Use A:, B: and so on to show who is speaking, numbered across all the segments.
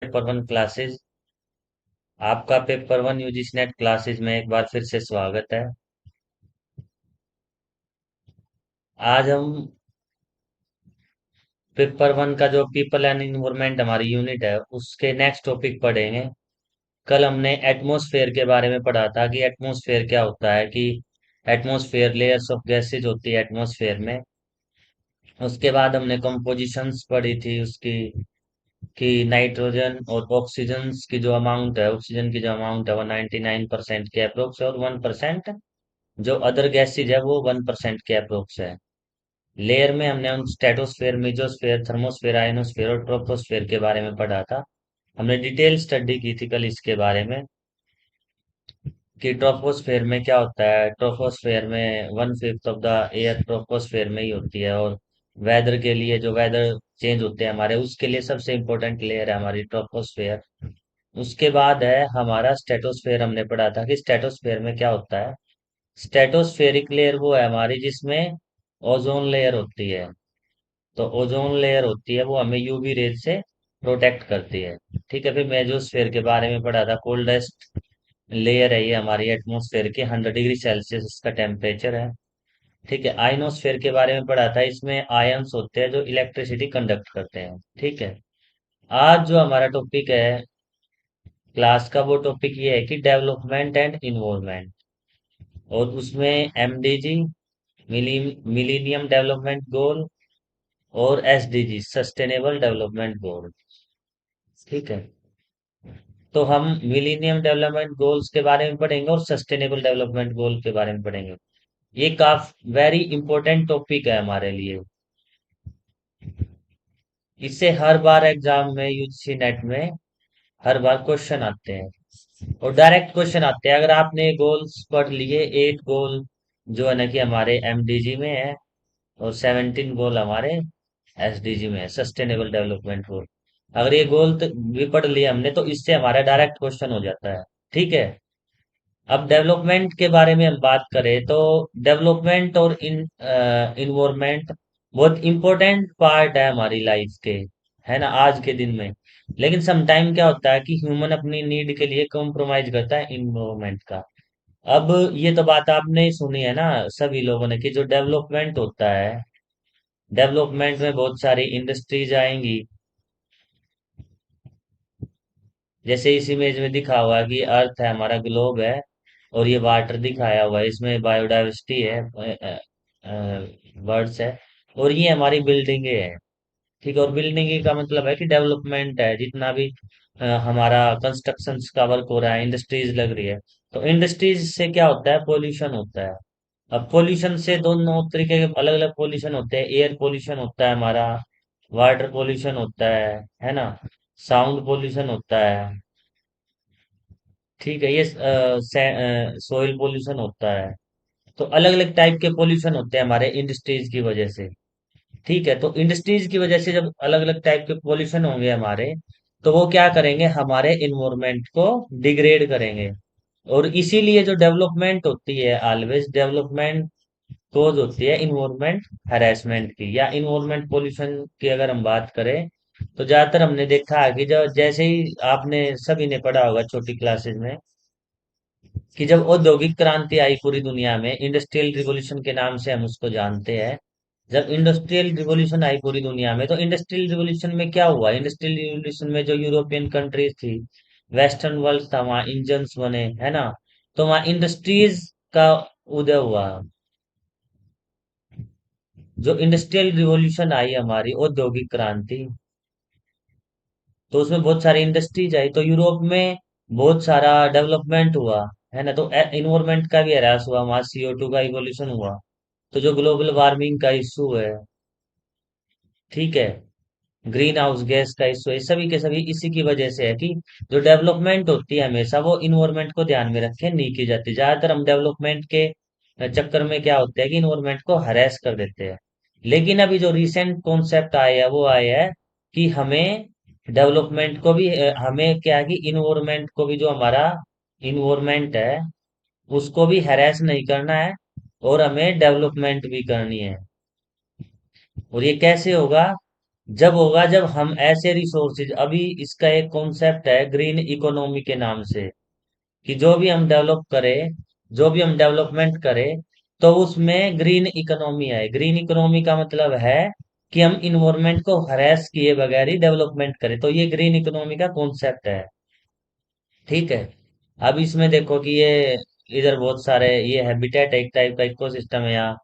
A: Paper one classes. आपका paper one UGC NET classes में एक बार फिर से स्वागत है। आज हम पेपर वन का जो पीपल एंड इन्वायरमेंट हमारी यूनिट है उसके नेक्स्ट टॉपिक पढ़ेंगे। कल हमने एटमॉस्फेयर के बारे में पढ़ा था कि एटमॉस्फेयर क्या होता है, कि एटमॉस्फेयर लेयर्स ऑफ गैसेज होती है एटमॉस्फेयर में। उसके बाद हमने कंपोजिशंस पढ़ी थी उसकी, कि नाइट्रोजन और ऑक्सीजन की जो अमाउंट है, ऑक्सीजन की जो अमाउंट है वो 99% के अप्रोक्स है, और 1% जो अदर गैसेज है वो 1% के अप्रोक्स है। लेयर में हमने उन स्ट्रेटोस्फेयर, मेजोस्फेयर, थर्मोस्फेयर, आयनोस्फेयर और ट्रोपोस्फेयर के बारे में पढ़ा था। हमने डिटेल स्टडी की थी कल इसके बारे में, कि ट्रोपोस्फेयर में क्या होता है। ट्रोपोस्फेयर में 1/5 ऑफ द एयर ट्रोपोस्फेयर में ही होती है, और वेदर के लिए, जो वेदर चेंज होते हैं हमारे, उसके लिए सबसे इम्पोर्टेंट लेयर है हमारी ट्रोपोस्फेयर। उसके बाद है हमारा स्ट्रेटोस्फेयर। हमने पढ़ा था कि स्ट्रेटोस्फेयर में क्या होता है। स्ट्रेटोस्फेरिक लेयर वो है हमारी जिसमें ओजोन लेयर होती है। तो ओजोन लेयर होती है वो हमें यूवी रेज से प्रोटेक्ट करती है। ठीक है, फिर मेजोस्फेयर के बारे में पढ़ा था। कोल्डेस्ट लेयर है ये हमारी एटमॉस्फेयर की, 100 डिग्री सेल्सियस इसका टेम्परेचर है। ठीक है, आयनोस्फेयर के बारे में पढ़ा था। इसमें आयंस होते हैं जो इलेक्ट्रिसिटी कंडक्ट करते हैं। ठीक है, आज जो हमारा टॉपिक है क्लास का, वो टॉपिक ये है कि डेवलपमेंट एंड इन्वॉल्वमेंट। और उसमें एमडीजी, मिलीनियम डेवलपमेंट गोल, और एसडीजी, सस्टेनेबल डेवलपमेंट गोल। ठीक है, तो हम मिलीनियम डेवलपमेंट गोल्स के बारे में पढ़ेंगे और सस्टेनेबल डेवलपमेंट गोल के बारे में पढ़ेंगे। ये काफी वेरी इंपॉर्टेंट टॉपिक है हमारे लिए। इससे हर बार एग्जाम में, यूजीसी नेट में हर बार क्वेश्चन आते हैं, और डायरेक्ट क्वेश्चन आते हैं। अगर आपने गोल्स पढ़ लिए, 8 गोल जो है ना कि हमारे एमडीजी में है, और 17 गोल हमारे एसडीजी में है, सस्टेनेबल डेवलपमेंट गोल। अगर ये गोल भी पढ़ लिए हमने तो इससे हमारा डायरेक्ट क्वेश्चन हो जाता है। ठीक है, अब डेवलपमेंट के बारे में हम बात करें तो डेवलपमेंट और इन्वायरमेंट बहुत इंपॉर्टेंट पार्ट है हमारी लाइफ के, है ना, आज के दिन में। लेकिन समटाइम क्या होता है कि ह्यूमन अपनी नीड के लिए कॉम्प्रोमाइज करता है इन्वायरमेंट का। अब ये तो बात आपने ही सुनी है ना सभी लोगों ने, कि जो डेवलपमेंट होता है, डेवलपमेंट में बहुत सारी इंडस्ट्रीज आएंगी। जैसे इस इमेज में दिखा हुआ है कि अर्थ है, हमारा ग्लोब है, और ये वाटर दिखाया हुआ है, इसमें बायोडाइवर्सिटी है, बर्ड्स है, और ये हमारी बिल्डिंगे हैं। ठीक है, और बिल्डिंग का मतलब है कि डेवलपमेंट है, जितना भी हमारा कंस्ट्रक्शन का वर्क हो रहा है, इंडस्ट्रीज लग रही है। तो इंडस्ट्रीज से क्या होता है, पोल्यूशन होता है। अब पोल्यूशन से दोनों तरीके के अलग अलग पोल्यूशन होते हैं। एयर पोल्यूशन होता है हमारा, वाटर पोल्यूशन होता है ना, साउंड पोल्यूशन होता है। ठीक है, ये सोइल पोल्यूशन होता है। तो अलग अलग टाइप के पोल्यूशन होते हैं हमारे इंडस्ट्रीज की वजह से। ठीक है, तो इंडस्ट्रीज की वजह से जब अलग अलग टाइप के पोल्यूशन होंगे हमारे, तो वो क्या करेंगे, हमारे इन्वायरमेंट को डिग्रेड करेंगे। और इसीलिए जो डेवलपमेंट होती है, ऑलवेज डेवलपमेंट कोज होती है इन्वायरमेंट हरेसमेंट की, या इन्वायरमेंट पोल्यूशन की अगर हम बात करें। तो ज्यादातर हमने देखा है कि जब, जैसे ही आपने सभी ने पढ़ा होगा छोटी क्लासेस में, कि जब औद्योगिक क्रांति आई पूरी दुनिया में, इंडस्ट्रियल रिवॉल्यूशन के नाम से हम उसको जानते हैं। जब इंडस्ट्रियल रिवॉल्यूशन आई पूरी दुनिया में, तो इंडस्ट्रियल रिवॉल्यूशन में क्या हुआ, इंडस्ट्रियल रिवॉल्यूशन में जो यूरोपियन कंट्रीज थी, वेस्टर्न वर्ल्ड था, वहाँ इंजन्स बने, है ना। तो वहाँ इंडस्ट्रीज का उदय हुआ। जो इंडस्ट्रियल रिवॉल्यूशन आई हमारी औद्योगिक क्रांति, तो उसमें बहुत सारी इंडस्ट्रीज आई, तो यूरोप में बहुत सारा डेवलपमेंट हुआ, है ना। तो इन्वायरमेंट का भी ह्रास हुआ, वहां CO2 का इवोल्यूशन हुआ। तो जो ग्लोबल वार्मिंग का इशू है, ठीक है, ग्रीन हाउस गैस का इशू है, सभी के सभी इसी की वजह से है कि जो डेवलपमेंट होती है हमेशा वो इन्वायरमेंट को ध्यान में रखे नहीं की जाती। ज्यादातर हम डेवलपमेंट के चक्कर में क्या होता है कि इन्वायरमेंट को हरेस कर देते हैं। लेकिन अभी जो रिसेंट कॉन्सेप्ट आए हैं वो आए हैं कि हमें डेवलपमेंट को भी हमें क्या है कि इन्वायरमेंट को भी, जो हमारा इन्वायरमेंट है उसको भी हरेस नहीं करना है, और हमें डेवलपमेंट भी करनी है। और ये कैसे होगा, जब होगा जब हम ऐसे रिसोर्सेज, अभी इसका एक कॉन्सेप्ट है ग्रीन इकोनॉमी के नाम से, कि जो भी हम डेवलप करें, जो भी हम डेवलपमेंट करें, तो उसमें ग्रीन इकोनॉमी है। ग्रीन इकोनॉमी का मतलब है कि हम इन्वायरमेंट को हरेस किए बगैर ही डेवलपमेंट करें, तो ये ग्रीन इकोनॉमी का कॉन्सेप्ट है। ठीक है। अब इसमें देखो कि ये इधर बहुत सारे ये हैबिटेट एक टाइप का इकोसिस्टम है यहाँ,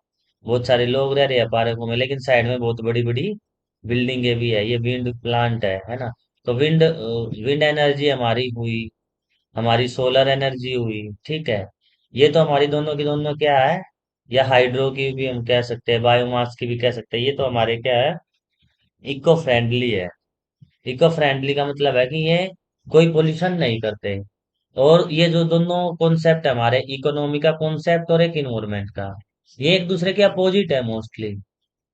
A: बहुत सारे लोग रह रहे हैं पार्कों में, लेकिन साइड में बहुत बड़ी बड़ी बिल्डिंगें भी है, ये विंड प्लांट है ना। तो विंड विंड एनर्जी हमारी हुई, हमारी सोलर एनर्जी हुई। ठीक है। ये तो हमारी दोनों की दोनों क्या है, या हाइड्रो की भी हम कह सकते हैं, बायोमास की भी कह सकते हैं, ये तो हमारे क्या है, इको फ्रेंडली है। इको फ्रेंडली का मतलब है कि ये कोई पोल्यूशन नहीं करते। और ये जो दोनों कॉन्सेप्ट है हमारे, इकोनॉमी का कॉन्सेप्ट और एक इन्वायरमेंट का, ये एक दूसरे के अपोजिट है मोस्टली,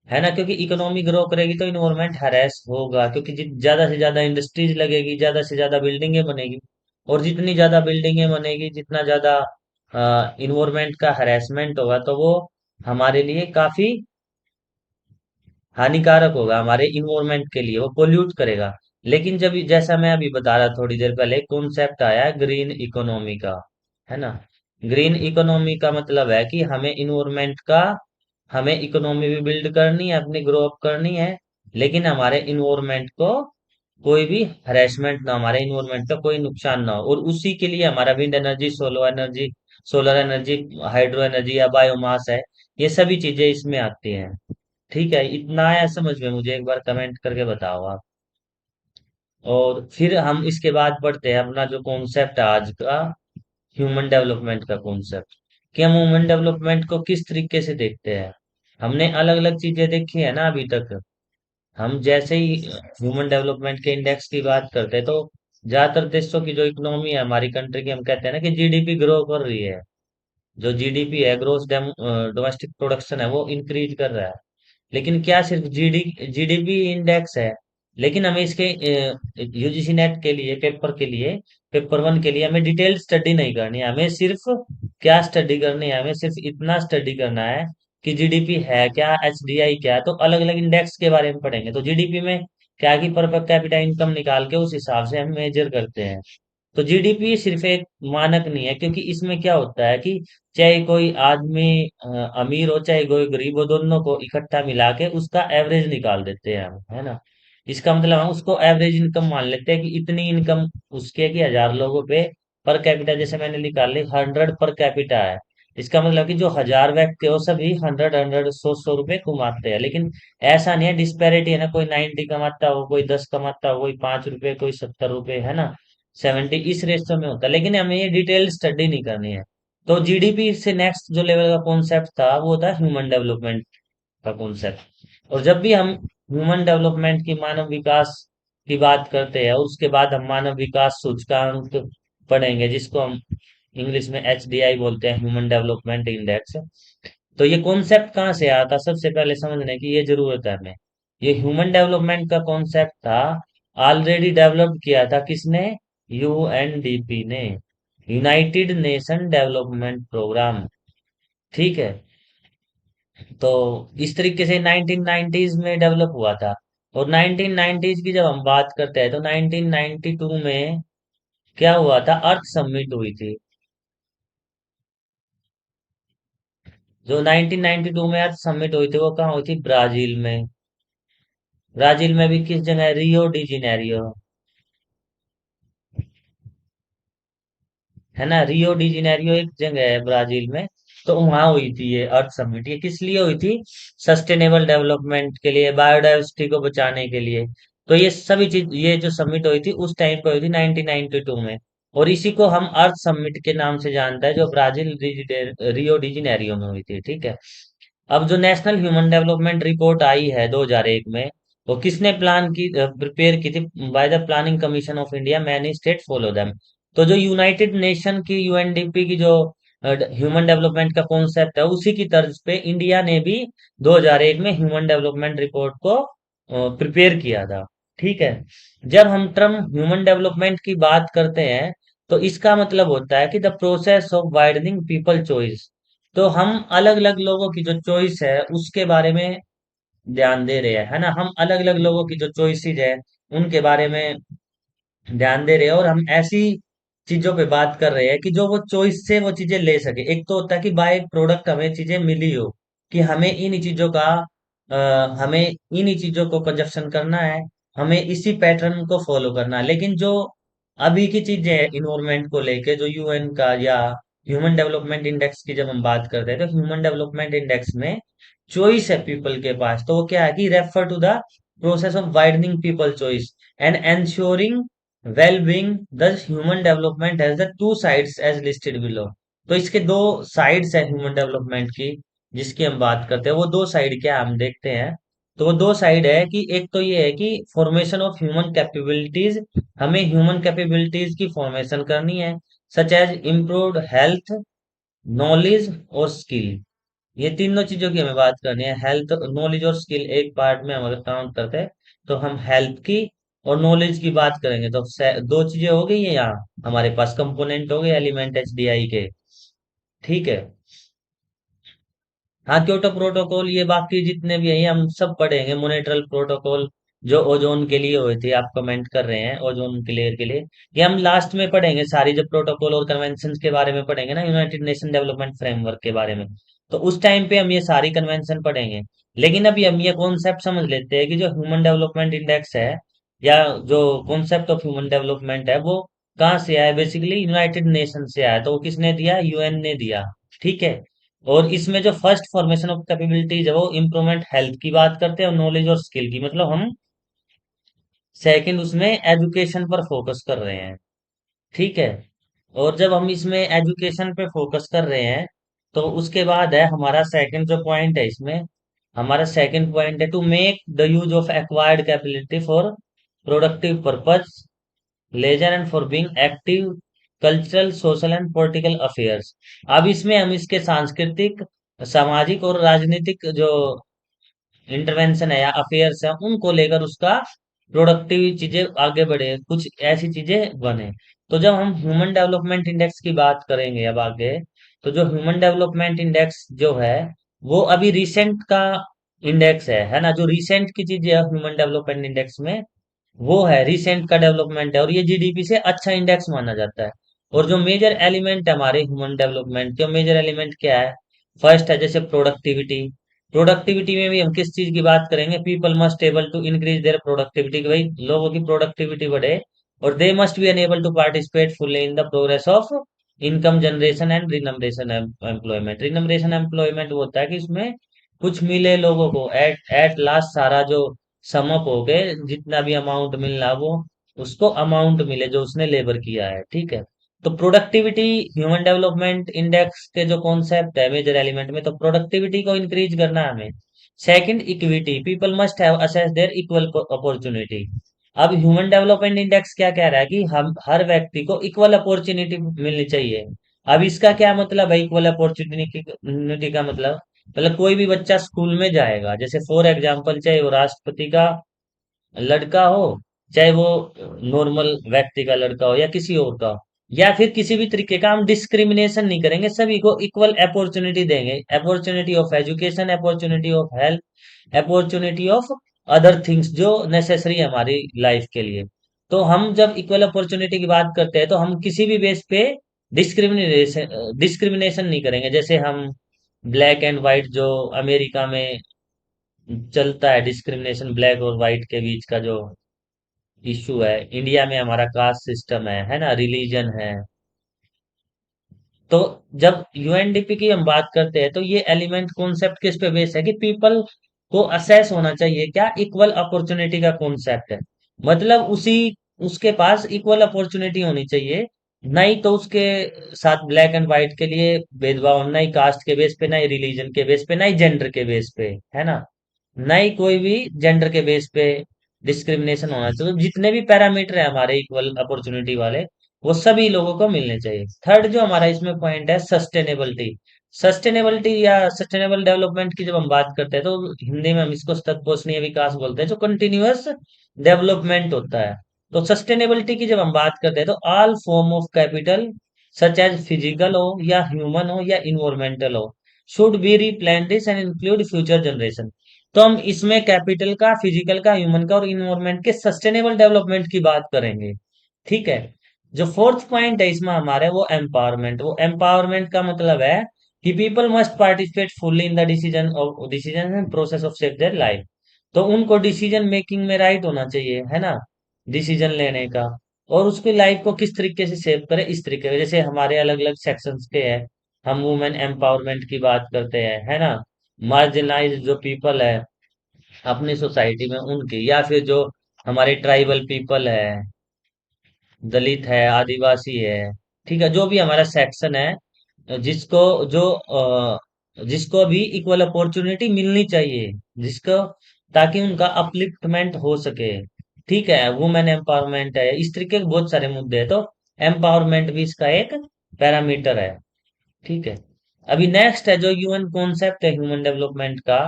A: है ना। क्योंकि इकोनॉमी ग्रो करेगी तो इन्वायरमेंट हरेस होगा, क्योंकि ज्यादा से ज्यादा इंडस्ट्रीज लगेगी, ज्यादा से ज्यादा बिल्डिंगें बनेगी, और जितनी ज्यादा बिल्डिंगें बनेगी, जितना ज्यादा इन्वायरमेंट का हरेसमेंट होगा, तो वो हमारे लिए काफी हानिकारक होगा, हमारे इन्वायरमेंट के लिए वो पोल्यूट करेगा। लेकिन जब जैसा मैं अभी बता रहा थोड़ी देर पहले, कॉन्सेप्ट आया ग्रीन इकोनॉमी का, है ना। ग्रीन इकोनॉमी का मतलब है कि हमें इन्वायरमेंट का, हमें इकोनॉमी भी बिल्ड करनी है, अपनी ग्रो अप करनी है, लेकिन हमारे इन्वायरमेंट को कोई भी हरेसमेंट ना, हमारे इन्वायरमेंट का कोई नुकसान ना हो। और उसी के लिए हमारा wind energy, solar energy, hydro energy या बायोमास है, ये सभी चीजें इसमें आती हैं। ठीक है, इतना है समझ में, मुझे एक बार कमेंट करके बताओ आप। और फिर हम इसके बाद पढ़ते हैं अपना जो कॉन्सेप्ट है आज का, ह्यूमन डेवलपमेंट का कॉन्सेप्ट, कि हम ह्यूमन डेवलपमेंट को किस तरीके से देखते हैं। हमने अलग अलग चीजें देखी है ना अभी तक। हम जैसे ही ह्यूमन डेवलपमेंट के इंडेक्स की बात करते हैं, तो ज्यादातर देशों की जो इकोनॉमी है हमारी कंट्री की, हम कहते हैं ना कि जीडीपी ग्रो कर रही है। जो जीडीपी है, ग्रोस डोमेस्टिक प्रोडक्शन है, वो इंक्रीज कर रहा है। लेकिन क्या सिर्फ जीडीपी इंडेक्स है? लेकिन हमें इसके यूजीसी नेट के लिए, पेपर के लिए, पेपर वन के लिए हमें डिटेल स्टडी नहीं करनी है। हमें सिर्फ क्या स्टडी करनी है, हमें सिर्फ इतना स्टडी करना है कि जीडीपी है क्या, एचडीआई क्या है। तो अलग अलग इंडेक्स के बारे में पढ़ेंगे, तो जीडीपी में क्या कि पर कैपिटा इनकम निकाल के उस हिसाब से हम मेजर करते हैं। तो जीडीपी सिर्फ एक मानक नहीं है, क्योंकि इसमें क्या होता है कि चाहे कोई आदमी अमीर हो, चाहे कोई गरीब हो, दोनों को इकट्ठा मिला के उसका एवरेज निकाल देते हैं हम, है ना। इसका मतलब हम उसको एवरेज इनकम मान लेते हैं कि इतनी इनकम उसके, कि 1,000 लोगों पे पर कैपिटा, जैसे मैंने निकाल ली 100 पर कैपिटा है। इसका मतलब कि जो 1,000 व्यक्ति हो, सभी 100 100 100 100 रुपए कमाते हैं। लेकिन ऐसा नहीं है, डिस्पैरिटी है ना, कोई 90 कमाता हो, कोई 10 कमाता हो, कोई 5 रुपए, कोई 70 रुपए, है ना, 70, इस रेशो में होता है। लेकिन हमें ये डिटेल स्टडी नहीं करनी है। तो जीडीपी से नेक्स्ट जो लेवल का कॉन्सेप्ट था, वो था ह्यूमन डेवलपमेंट का कॉन्सेप्ट। और जब भी हम ह्यूमन डेवलपमेंट की, मानव विकास की बात करते हैं, उसके बाद हम मानव विकास सूचकांक पढ़ेंगे, जिसको हम इंग्लिश में एचडीआई बोलते हैं, ह्यूमन डेवलपमेंट इंडेक्स। तो ये कॉन्सेप्ट कहाँ से आया था, सबसे पहले समझने की ये जरूरत है हमें। ये ह्यूमन डेवलपमेंट का कॉन्सेप्ट था, ऑलरेडी डेवलप किया था किसने, यूएनडीपी ने, यूनाइटेड नेशन डेवलपमेंट प्रोग्राम। ठीक है। तो इस तरीके से 1990s में डेवलप हुआ था। और 1990s की जब हम बात करते हैं, तो 1992 में क्या हुआ था, अर्थ समिट हुई थी। जो 1992 में अर्थ समिट हुई थी, वो कहाँ हुई थी, ब्राजील में। ब्राजील में भी किस जगह, रियो डी जेनेरियो, है ना। रियो डी जेनेरियो एक जगह है ब्राजील में। तो वहां हुई थी ये अर्थ समिट। ये किस लिए हुई थी, सस्टेनेबल डेवलपमेंट के लिए, बायोडाइवर्सिटी को बचाने के लिए। तो ये सभी चीज, ये जो समिट हुई थी उस टाइम पे हुई थी 1992 में। और इसी को हम अर्थ समिट के नाम से जानते हैं, जो ब्राजील रियो डी जेनेरियो में हुई थी। ठीक है। अब जो नेशनल ह्यूमन डेवलपमेंट रिपोर्ट आई है 2001 में, वो किसने प्लान की, प्रिपेयर की थी, by the planning commission of India, many state follow them. तो जो यूनाइटेड नेशन की, यूएनडीपी की जो ह्यूमन डेवलपमेंट का कॉन्सेप्ट है, उसी की तर्ज पे इंडिया ने भी 2001 में ह्यूमन डेवलपमेंट रिपोर्ट को प्रिपेयर किया था। ठीक है। जब हम टर्म ह्यूमन डेवलपमेंट की बात करते हैं, तो इसका मतलब होता है कि the process of widening people choice. तो हम अलग अलग लोगों की जो चॉइस है उसके बारे में ध्यान दे रहे हैं, है ना। हम अलग अलग लोगों की जो चॉइसेस है उनके बारे में ध्यान दे रहे हैं, और हम ऐसी चीजों पे बात कर रहे हैं कि जो वो चॉइस से वो चीजें ले सके। एक तो होता है कि बाय प्रोडक्ट हमें चीजें मिली हो, कि हमें इन चीजों का हमें इन चीजों को कंजप्शन करना है, हमें इसी पैटर्न को फॉलो करना है। लेकिन जो अभी की चीजें हैं इन्वायरमेंट को लेके, जो यूएन का या ह्यूमन डेवलपमेंट इंडेक्स की जब हम बात करते हैं, तो ह्यूमन डेवलपमेंट इंडेक्स में चॉइस है पीपल के पास, तो वो क्या है कि refer to the process of widening people choice and ensuring well-being, thus human development has the two sides as listed below। तो इसके दो साइड्स है ह्यूमन डेवलपमेंट की, जिसकी हम बात करते हैं। वो दो साइड क्या है, हम देखते हैं। तो वो दो साइड है कि एक तो ये है कि फॉर्मेशन ऑफ ह्यूमन कैपेबिलिटीज, हमें ह्यूमन कैपेबिलिटीज की फॉर्मेशन करनी है, such as improved health, knowledge और स्किल। ये तीनों चीजों की हमें बात करनी है। हेल्थ, नॉलेज और स्किल एक पार्ट में हम अगर काउंट करते हैं, तो हम हेल्थ की और नॉलेज की बात करेंगे, तो दो चीजें हो गई है यहाँ, हमारे पास कंपोनेंट हो गए एलिमेंट एचडीआई के। ठीक है। हाँ, क्योटो प्रोटोकॉल, ये बाकी जितने भी हैं हम सब पढ़ेंगे। मोनेट्रल प्रोटोकॉल जो ओजोन के लिए हुए थे, आप कमेंट कर रहे हैं ओजोन क्लेयर के लिए, ये हम लास्ट में पढ़ेंगे सारी। जब प्रोटोकॉल और कन्वेंशन के बारे में पढ़ेंगे ना, यूनाइटेड नेशन डेवलपमेंट फ्रेमवर्क के बारे में, तो उस टाइम पे हम ये सारी कन्वेंशन पढ़ेंगे। लेकिन अभी हम ये कॉन्सेप्ट समझ लेते हैं कि जो ह्यूमन डेवलपमेंट इंडेक्स है, या जो कॉन्सेप्ट ऑफ ह्यूमन डेवलपमेंट है, वो कहाँ से आया। बेसिकली यूनाइटेड नेशन से आया। तो वो किसने दिया, यूएन ने दिया। ठीक है। और इसमें जो फर्स्ट फॉर्मेशन ऑफ कैपेबिलिटीज है, वो इम्प्रूवमेंट हेल्थ की बात करते हैं, और नॉलेज और स्किल की, मतलब हम सेकंड उसमें एजुकेशन पर फोकस कर रहे हैं। ठीक है। और जब हम इसमें एजुकेशन पे फोकस कर रहे हैं, तो उसके बाद है हमारा सेकंड जो पॉइंट है इसमें, हमारा सेकंड पॉइंट है to make the use of acquired capability for productive purpose, leisure and for being active, cultural, social and political affairs. अब इसमें हम इसके सांस्कृतिक, सामाजिक और राजनीतिक जो इंटरवेंशन है या अफेयर्स है, उनको लेकर उसका प्रोडक्टिव चीजें आगे बढ़े, कुछ ऐसी चीजें बने। तो जब हम ह्यूमन डेवलपमेंट इंडेक्स की बात करेंगे अब आगे, तो जो ह्यूमन डेवलपमेंट इंडेक्स जो है, वो अभी रिसेंट का इंडेक्स है ना। जो रिसेंट की चीजें है ह्यूमन डेवलपमेंट इंडेक्स में, वो है रिसेंट का डेवलपमेंट है, और ये जीडीपी से अच्छा इंडेक्स माना जाता है। और जो मेजर एलिमेंट है हमारे ह्यूमन डेवलपमेंट के, मेजर एलिमेंट क्या है। फर्स्ट है जैसे प्रोडक्टिविटी। प्रोडक्टिविटी में भी हम किस चीज की बात करेंगे, people must able to increase their productivity, भाई लोगों की प्रोडक्टिविटी बढ़े, और they must be enable to participate fully in the progress of income generation and remuneration employment. Remuneration employment वो होता है कि इसमें कुछ मिले लोगों को, एट एट लास्ट सारा जो सम अप हो गए, जितना भी अमाउंट मिलना वो उसको अमाउंट मिले जो उसने लेबर किया है। ठीक है। तो प्रोडक्टिविटी, ह्यूमन डेवलपमेंट इंडेक्स के जो कॉन्सेप्ट है मेजर एलिमेंट में, तो प्रोडक्टिविटी को इंक्रीज करना है हमें। Second, equity, people must have access their equal opportunity. अब ह्यूमन डेवलपमेंट इंडेक्स क्या कह रहा है कि हम हर व्यक्ति को इक्वल अपॉर्चुनिटी मिलनी चाहिए। अब इसका क्या मतलब है, इक्वल अपॉर्चुनिटी का मतलब कोई भी बच्चा स्कूल में जाएगा, जैसे फॉर एग्जांपल, चाहे वो राष्ट्रपति का लड़का हो, चाहे वो नॉर्मल व्यक्ति का लड़का हो, या किसी और का हो, या फिर किसी भी तरीके का हम डिस्क्रिमिनेशन नहीं करेंगे, सभी को इक्वल अपॉर्चुनिटी देंगे। Opportunity of education, opportunity of health, opportunity of other things जो नेसेसरी है हमारी लाइफ के लिए। तो हम जब इक्वल अपॉर्चुनिटी की बात करते हैं, तो हम किसी भी बेस पे डिस्क्रिमिनेशन डिस्क्रिमिनेशन नहीं करेंगे। जैसे हम ब्लैक एंड व्हाइट जो अमेरिका में चलता है, डिस्क्रिमिनेशन ब्लैक और व्हाइट के बीच का जो इशू है, इंडिया में हमारा कास्ट सिस्टम है ना, रिलीजन है। तो जब यूएनडीपी की हम बात करते हैं, तो ये एलिमेंट कॉन्सेप्ट किस पे बेस है कि पीपल को असेस होना चाहिए, क्या इक्वल अपॉर्चुनिटी का कॉन्सेप्ट है। मतलब उसी उसके पास इक्वल अपॉर्चुनिटी होनी चाहिए, नहीं तो उसके साथ ब्लैक एंड व्हाइट के लिए भेदभाव, ना ही कास्ट के बेस पे, ना ही रिलीजन के बेस पे, ना ही जेंडर के बेस पे, है ना। ना ही कोई भी जेंडर के बेस पे डिस्क्रिमिनेशन होना चाहिए। तो जितने भी पैरामीटर है हमारे इक्वल अपॉर्चुनिटी वाले, वो सभी लोगों को मिलने चाहिए। थर्ड जो हमारा इसमें पॉइंट है, सस्टेनेबिलिटी। सस्टेनेबिलिटी या सस्टेनेबल डेवलपमेंट की जब हम बात करते हैं, तो हिंदी में हम इसको सतत पोषणीय विकास बोलते हैं, जो कंटिन्यूअस डेवलपमेंट होता है। तो सस्टेनेबिलिटी की जब हम बात करते हैं, तो all form of capital, such as physical हो या ह्यूमन हो या इन्वायरमेंटल हो, should be replenish and include future generation. तो हम इसमें कैपिटल का, फिजिकल का, ह्यूमन का और इन्वायरमेंट के सस्टेनेबल डेवलपमेंट की बात करेंगे। ठीक है। जो फोर्थ पॉइंट है इसमें हमारे, वो एम्पावरमेंट। वो एम्पावरमेंट का मतलब है कि people must participate fully in the decision and process of save their life. तो उनको डिसीजन मेकिंग में राइट होना चाहिए, है ना, डिसीजन लेने का। और उसकी लाइफ को किस तरीके से सेव करे, इस तरीके से, जैसे हमारे अलग अलग सेक्शंस के हैं। हम वुमेन एम्पावरमेंट की बात करते हैं, है ना, मार्जिनलाइज जो पीपल है अपनी सोसाइटी में उनकी, या फिर जो हमारे ट्राइबल पीपल है, दलित है, आदिवासी है, ठीक है, जो भी हमारा सेक्शन है, जिसको जो जिसको भी इक्वल अपॉर्चुनिटी मिलनी चाहिए, जिसको, ताकि उनका अपलिफ्टमेंट हो सके। ठीक है, वुमेन एम्पावरमेंट है, इस तरीके के बहुत सारे मुद्दे हैं। तो एम्पावरमेंट भी इसका एक पैरामीटर है। ठीक है। अभी नेक्स्ट है जो यूएन कॉन्सेप्ट है ह्यूमन डेवलपमेंट का।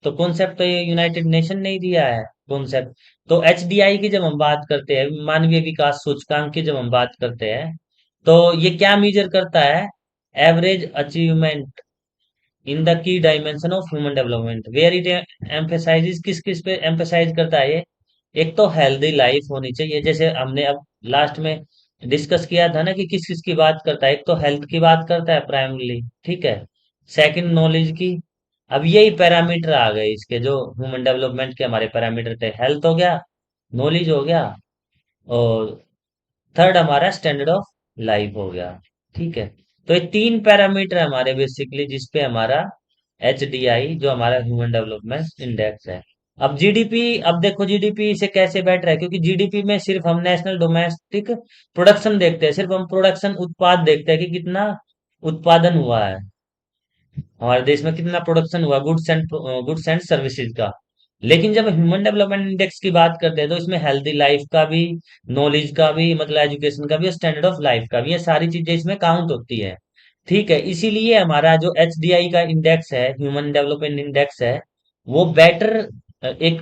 A: तो कॉन्सेप्ट तो ये यूनाइटेड नेशन ने ही दिया है कॉन्सेप्ट। तो एचडीआई की जब हम बात करते हैं, मानवीय विकास सूचकांक की जब हम बात करते हैं, तो ये क्या मेजर करता है? Average achievement in the key dimension of human development, where it emphasises, किस किस पे एम्फेसाइज करता है ये? एक तो हेल्दी लाइफ होनी चाहिए, जैसे हमने अब लास्ट में डिस्कस किया था ना कि किस किस की बात करता है। एक तो हेल्थ की बात करता है प्राइमरीली, ठीक है। सेकंड नॉलेज की। अब यही पैरामीटर आ गए इसके, जो ह्यूमन डेवलपमेंट के हमारे पैरामीटर थे, हेल्थ हो गया, नॉलेज हो गया, और थर्ड हमारा स्टैंडर्ड ऑफ लाइफ हो गया। ठीक है। तो ये तीन पैरामीटर हमारे बेसिकली, जिसपे हमारा एच डी आई, जो हमारा ह्यूमन डेवलपमेंट इंडेक्स है। अब जीडीपी, अब देखो जीडीपी से कैसे बैठ रहा है, क्योंकि जीडीपी में सिर्फ हम नेशनल डोमेस्टिक प्रोडक्शन देखते हैं, सिर्फ हम प्रोडक्शन उत्पाद देखते हैं कि कितना उत्पादन हुआ है, हमारे देश में कितना प्रोडक्शन हुआ गुड्स एंड सर्विसेज का। लेकिन जब ह्यूमन डेवलपमेंट इंडेक्स की बात करते हैं, तो इसमें हेल्दी लाइफ का भी, नॉलेज का भी, मतलब एजुकेशन का भी, स्टैंडर्ड ऑफ लाइफ का भी, ये सारी चीजें इसमें काउंट होती है। ठीक है। इसीलिए हमारा जो एच डी आई का इंडेक्स है, ह्यूमन डेवलपमेंट इंडेक्स है, वो बेटर एक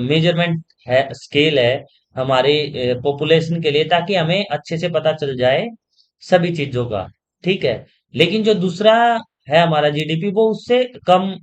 A: मेजरमेंट है, स्केल है हमारे पॉपुलेशन के लिए, ताकि हमें अच्छे से पता चल जाए सभी चीजों का। ठीक है। लेकिन जो दूसरा है हमारा जीडीपी, वो उससे कम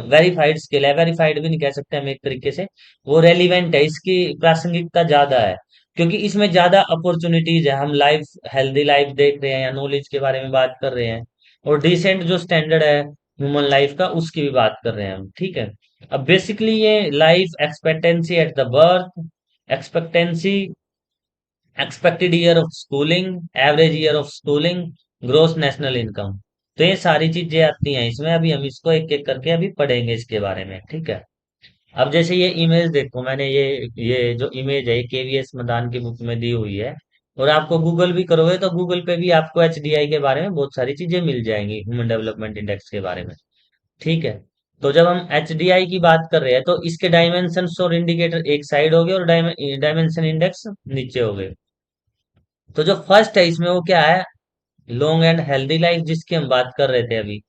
A: वेरीफाइड स्केल है, वेरीफाइड भी नहीं कह सकते हम एक तरीके से, वो रेलिवेंट है, इसकी प्रासंगिकता ज्यादा है, क्योंकि इसमें ज्यादा अपॉर्चुनिटीज है। हम लाइफ, हेल्दी लाइफ देख रहे हैं, या नॉलेज के बारे में बात कर रहे हैं, और डिसेंट जो स्टैंडर्ड है ह्यूमन लाइफ का, उसकी भी बात कर रहे हैं हम। ठीक है। अब बेसिकली ये life expectancy at the birth, expectancy, expected year of schooling, average year of schooling, gross national income, तो ये सारी चीजें आती हैं इसमें। अभी हम इसको एक एक करके अभी पढ़ेंगे इसके बारे में। ठीक है। अब जैसे ये इमेज देखो, मैंने ये जो इमेज है, केवीएस मदान की बुक में दी हुई है, और आपको गूगल भी करोगे तो गूगल पे भी आपको एचडीआई के बारे में बहुत सारी चीजें मिल जाएंगी, ह्यूमन डेवलपमेंट इंडेक्स के बारे में। ठीक है। तो जब हम एचडीआई की बात कर रहे हैं, तो इसके डायमेंशन और इंडिकेटर एक साइड हो गए, और डायमेंशन इंडेक्स नीचे हो गए। तो जो फर्स्ट है इसमें, वो क्या है? लॉन्ग एंड हेल्दी लाइफ, जिसकी हम बात कर रहे थे अभी।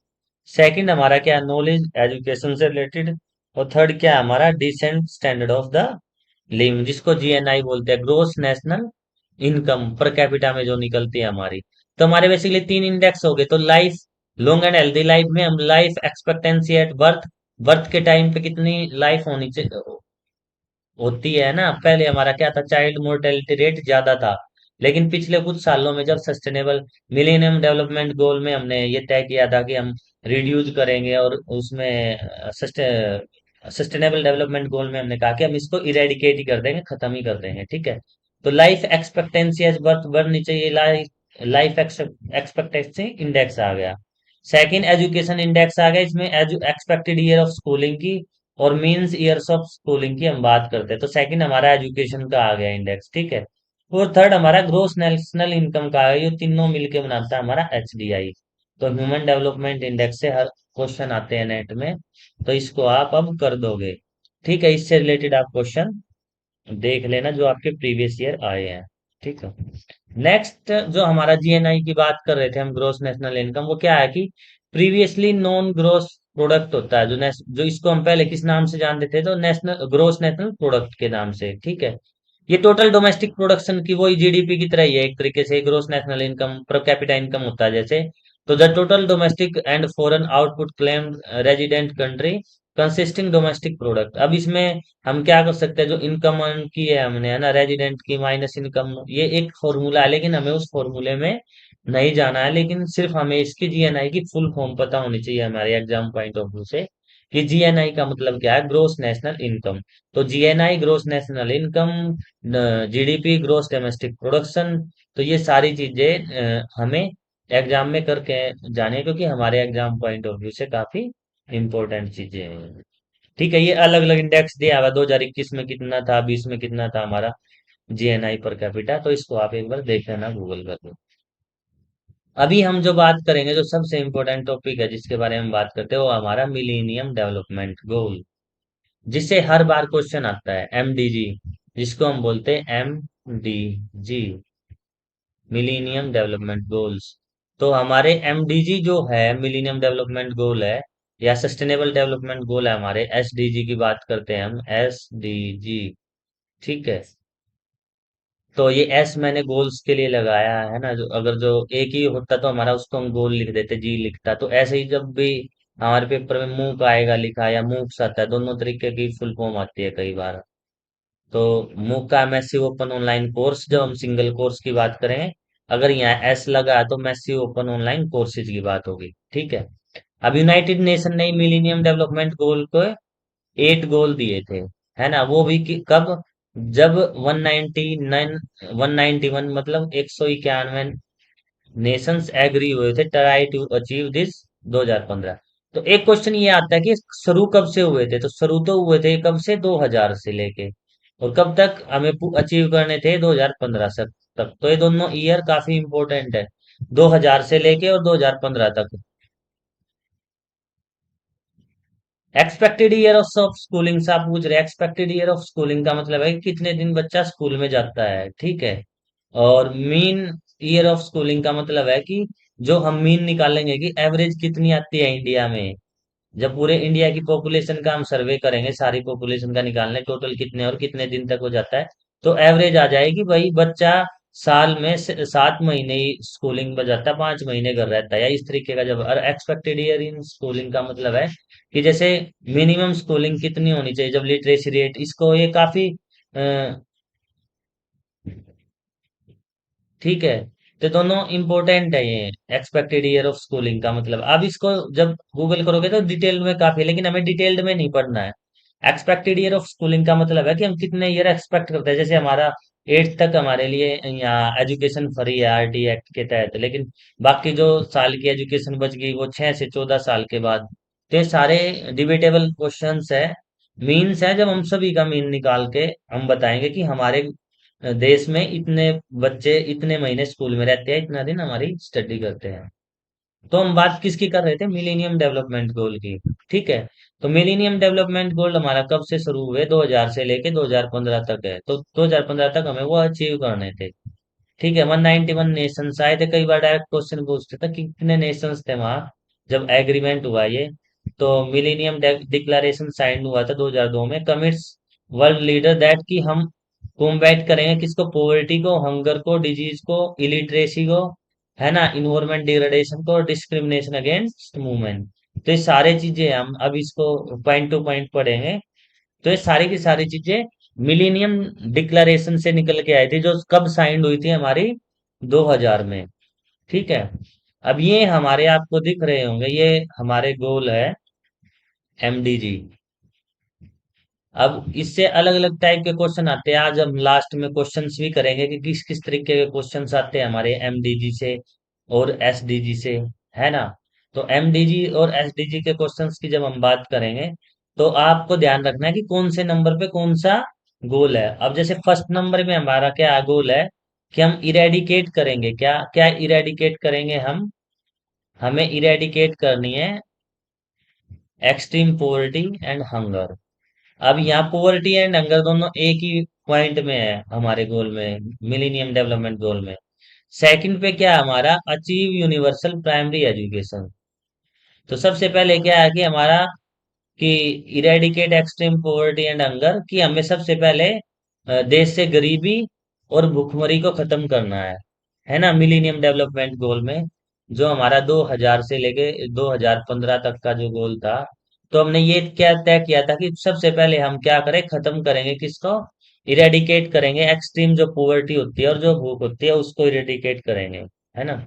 A: सेकंड हमारा क्या है? नॉलेज, एजुकेशन से रिलेटेड। और थर्ड क्या है हमारा? Decent standard of the living, जिसको जीएनआई बोलते हैं, gross national income per capita में जो निकलती है हमारी। तो हमारे बेसिकली तीन इंडेक्स हो गए। तो life, long and healthy life में हम life expectancy at birth, birth के टाइम पे कितनी लाइफ होनी चाहिए, होती है ना। पहले हमारा क्या था? चाइल्ड मोर्टेलिटी रेट ज्यादा था। लेकिन पिछले कुछ सालों में जब सस्टेनेबल मिलेनियम डेवलपमेंट गोल में हमने ये तय किया था कि हम रिड्यूस करेंगे, और उसमें सस्टेनेबल डेवलपमेंट गोल में हमने कहा कि हम इसको इरेडिकेट ही कर देंगे, खत्म ही कर देंगे। ठीक है। तो लाइफ एक्सपेक्टेंसी एज बर्थ बढ़नी चाहिए, लाइफ लाइफ एक्सपेक्टेंसी इंडेक्स आ गया। सेकंड एजुकेशन इंडेक्स आ गया, इसमें एक्सपेक्टेड ईयर ऑफ स्कूलिंग की और मीन्स ईयर्स ऑफ स्कूलिंग की हम बात करते हैं। तो सेकंड हमारा एजुकेशन का आ गया इंडेक्स। ठीक है। और थर्ड हमारा ग्रोस नेशनल इनकम का आ गया। ये तीनों मिलके बनाता है हमारा एचडीआई। तो ह्यूमन डेवलपमेंट इंडेक्स से हर क्वेश्चन आते हैं नेट में, तो इसको आप अब कर दोगे। ठीक है। इससे रिलेटेड आप क्वेश्चन देख लेना जो आपके प्रीवियस ईयर आए हैं। ठीक है। नेक्स्ट जो हमारा जीएनआई की बात कर रहे थे हम, ग्रोस नेशनल इनकम, वो क्या है कि प्रीवियसली नॉन ग्रोस प्रोडक्ट होता है, जो इसको हम पहले किस नाम से जानते थे? तो नेशनल ग्रोस नेशनल प्रोडक्ट के नाम से। ठीक है। ये टोटल डोमेस्टिक प्रोडक्शन की वही जीडीपी की तरह ही है, एक तरीके से gross national income per capita income होता है जैसे। तो the total domestic and foreign output claimed resident country consisting domestic product. अब इसमें हम क्या कर सकते हैं, जो इनकम अर्न की है हमने, है ना, रेजिडेंट की माइनस इनकम, ये एक फॉर्मूला है, लेकिन हमें उस फॉर्मूले में नहीं जाना है, लेकिन सिर्फ हमें इसकी जीएनआई की फुल फॉर्म पता होनी चाहिए हमारे एग्जाम पॉइंट ऑफ व्यू से, कि जीएनआई का मतलब क्या है, ग्रोस नेशनल इनकम। तो GNI gross national income, GDP gross domestic production, तो ये सारी चीजें हमें एग्जाम में करके जाने, क्योंकि हमारे एग्जाम पॉइंट ऑफ व्यू से काफी इंपॉर्टेंट चीजें हैं। ठीक है, ये अलग अलग इंडेक्स दिया हुआ, 2021 में कितना था, 20 में कितना था हमारा जीएनआई पर कैपिटा, तो इसको आप एक बार देख लेना गूगल करके। अभी हम जो बात करेंगे, जो सबसे इम्पोर्टेंट टॉपिक है जिसके बारे में बात करते हैं, वो हमारा मिलेनियम डेवलपमेंट गोल, जिससे हर बार क्वेश्चन आता है, एमडीजी, जिसको हम बोलते हैं एमडीजी, मिलेनियम डेवलपमेंट गोल्स। तो हमारे एमडीजी जो है, मिलेनियम डेवलपमेंट गोल है, या सस्टेनेबल डेवलपमेंट गोल है, हमारे एसडीजी की बात करते हैं हम, एसडीजी। ठीक है, तो ये एस मैंने गोल्स के लिए लगाया है ना, जो अगर जो एक ही होता तो हमारा उसको हम गोल लिख देते, जी लिखता, तो ऐसे ही जब भी हमारे पेपर में मूक आएगा लिखा या मूक्स आता है, दोनों तरीके की फुल फॉर्म आती है कई बार। तो मूक का मैसिव ओपन ऑनलाइन कोर्स, जब हम सिंगल कोर्स की बात करें, अगर यहाँ एस लगा तो मैसिव ओपन ऑनलाइन कोर्सेज की बात होगी। ठीक है, अब यूनाइटेड नेशन ने मिलेनियम डेवलपमेंट गोल को 8 गोल दिए थे, है ना, वो भी कब, जब 191 मतलब 191 नेशंस एग्री हुए थे, ट्राई टू अचीव दिस 2015। तो एक क्वेश्चन ये आता है कि शुरू कब से हुए थे, तो शुरू तो हुए थे कब से, 2000 से लेके, और कब तक हमें अचीव करने थे, 2015 से तक। तो ये दोनों ईयर काफी इंपॉर्टेंट है, 2000 से लेके और 2015 तक। एक्सपेक्टेड ईयर ऑफ स्कूलिंग से आप पूछ रहे हैं, एक्सपेक्टेड ईयर ऑफ स्कूलिंग का मतलब है कि कितने दिन बच्चा स्कूल में जाता है। ठीक है, और मीन ईयर ऑफ स्कूलिंग का मतलब है कि जो हम मीन निकालेंगे कि एवरेज कितनी आती है इंडिया में, जब पूरे इंडिया की पॉपुलेशन का हम सर्वे करेंगे, सारी पॉपुलेशन का निकालने टोटल कितने और कितने दिन तक हो जाता है, तो एवरेज आ जाएगी भाई, बच्चा साल में 7 महीने ही स्कूलिंग में जाता है, 5 महीने घर रहता है, या इस तरीके का। जब और एक्सपेक्टेड ईयर इन स्कूलिंग का मतलब है कि जैसे मिनिमम स्कूलिंग कितनी होनी चाहिए, जब लिटरेसी रेट, इसको ये काफी ठीक है, तो दोनों इंपॉर्टेंट है ये, एक्सपेक्टेड ईयर ऑफ स्कूलिंग का मतलब। अब इसको जब गूगल करोगे तो डिटेल में काफी है, लेकिन हमें डिटेल्ड में नहीं पढ़ना है। एक्सपेक्टेड ईयर ऑफ स्कूलिंग का मतलब है कि हम कितने ईयर एक्सपेक्ट करते हैं, जैसे हमारा 8th तक हमारे लिए यहाँ एजुकेशन फ्री है आरटी एक्ट के तहत, लेकिन बाकी जो साल की एजुकेशन बच गई वो 6 से 14 साल के बाद। तो ये सारे डिबेटेबल क्वेश्चंस है, मीन्स है, जब हम सभी का मीन निकाल के हम बताएंगे कि हमारे देश में इतने बच्चे इतने महीने स्कूल में रहते हैं, इतना दिन हमारी स्टडी करते हैं। तो हम बात किसकी कर रहे थे, मिलेनियम डेवलपमेंट गोल की। ठीक है, तो मिलेनियम डेवलपमेंट गोल हमारा कब से शुरू हुए, 2000 से लेके 2015 तक है, तो 2015 तक हमें वो अचीव करने थे। ठीक है, 191 नेशंस आए थे, कई बार डायरेक्ट क्वेश्चन पूछते थे कि कितने नेशंस थे वहां, जब एग्रीमेंट हुआ ये। तो मिलेनियम डिक्लेरेशन साइन हुआ था 2002 में, कमिट्स वर्ल्ड लीडर दैट कि हम कॉम्बैट करेंगे किसको, पॉवर्टी को, हंगर को, डिजीज को, इलिटरेसी को, है ना, इन्वायरमेंट डिग्रेडेशन को, और डिस्क्रिमिनेशन अगेंस्ट वुमेन। तो ये सारे चीजें हम अब इसको पॉइंट टू पॉइंट पढ़ेंगे। तो ये सारी की सारी चीजें मिलेनियम डिक्लेरेशन से निकल के आई थी, जो कब साइंड हुई थी हमारी, 2000 में। ठीक है, अब ये हमारे आपको दिख रहे होंगे, ये हमारे गोल है, एमडीजी। अब इससे अलग अलग टाइप के क्वेश्चन आते हैं, आज हम लास्ट में क्वेश्चंस भी करेंगे कि किस किस तरीके के क्वेश्चंस आते हैं हमारे एमडीजी से और एसडीजी से, है ना। तो एमडीजी और एसडीजी के क्वेश्चंस की जब हम बात करेंगे, तो आपको ध्यान रखना है कि कौन से नंबर पे कौन सा गोल है। अब जैसे फर्स्ट नंबर में हमारा क्या गोल है, कि हम इरेडिकेट करेंगे, क्या क्या इरेडिकेट करेंगे हम, हमें इरेडिकेट करनी है एक्सट्रीम पोवर्टी एंड हंगर। अब यहाँ पोवर्टी एंड हंगर दोनों एक ही पॉइंट में है हमारे गोल में, मिलेनियम डेवलपमेंट गोल में। सेकंड पे क्या है हमारा, अचीव यूनिवर्सल प्राइमरी एजुकेशन। तो सबसे पहले क्या है कि हमारा, कि eradicate extreme poverty and hunger, कि हमें सबसे पहले देश से गरीबी और भुखमरी को खत्म करना है ना, मिलेनियम डेवलपमेंट गोल में, जो हमारा 2000 से लेके 2015 तक का जो गोल था, तो हमने ये क्या तय किया था कि सबसे पहले हम क्या करें, खत्म करेंगे किसको, इरेडिकेट करेंगे एक्सट्रीम जो पॉवर्टी होती है और जो भूख होती है उसको इरेडिकेट करेंगे, है ना।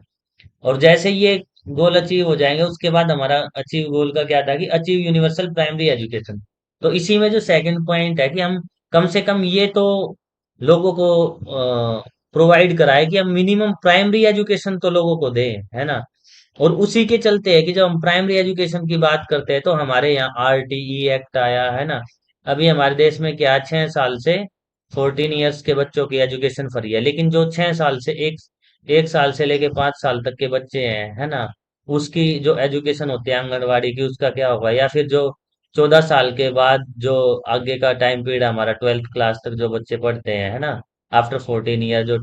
A: और जैसे ये गोल अचीव हो जाएंगे उसके बाद हमारा अचीव गोल का क्या था कि अचीव यूनिवर्सल प्राइमरी एजुकेशन। तो इसी में जो सेकंड पॉइंट है कि हम कम से कम ये तो लोगों को प्रोवाइड कराए कि हम मिनिमम प्राइमरी एजुकेशन तो लोगों को दें, है ना। और उसी के चलते है कि जब हम प्राइमरी एजुकेशन की बात करते हैं तो हमारे यहाँ आरटीई एक्ट आया, है ना। अभी हमारे देश में क्या 6 साल से 14 ईयर्स के बच्चों की एजुकेशन फ्री है, लेकिन जो 6 साल से एक एक साल से लेके 5 साल तक के बच्चे हैं, है ना, उसकी जो एजुकेशन होती है आंगनवाड़ी की उसका क्या होगा, या फिर जो 14 साल के बाद जो आगे का टाइम पीरियड हमारा 12th क्लास तक जो बच्चे पढ़ते हैं, है ना, आफ्टर 14 ईयर जो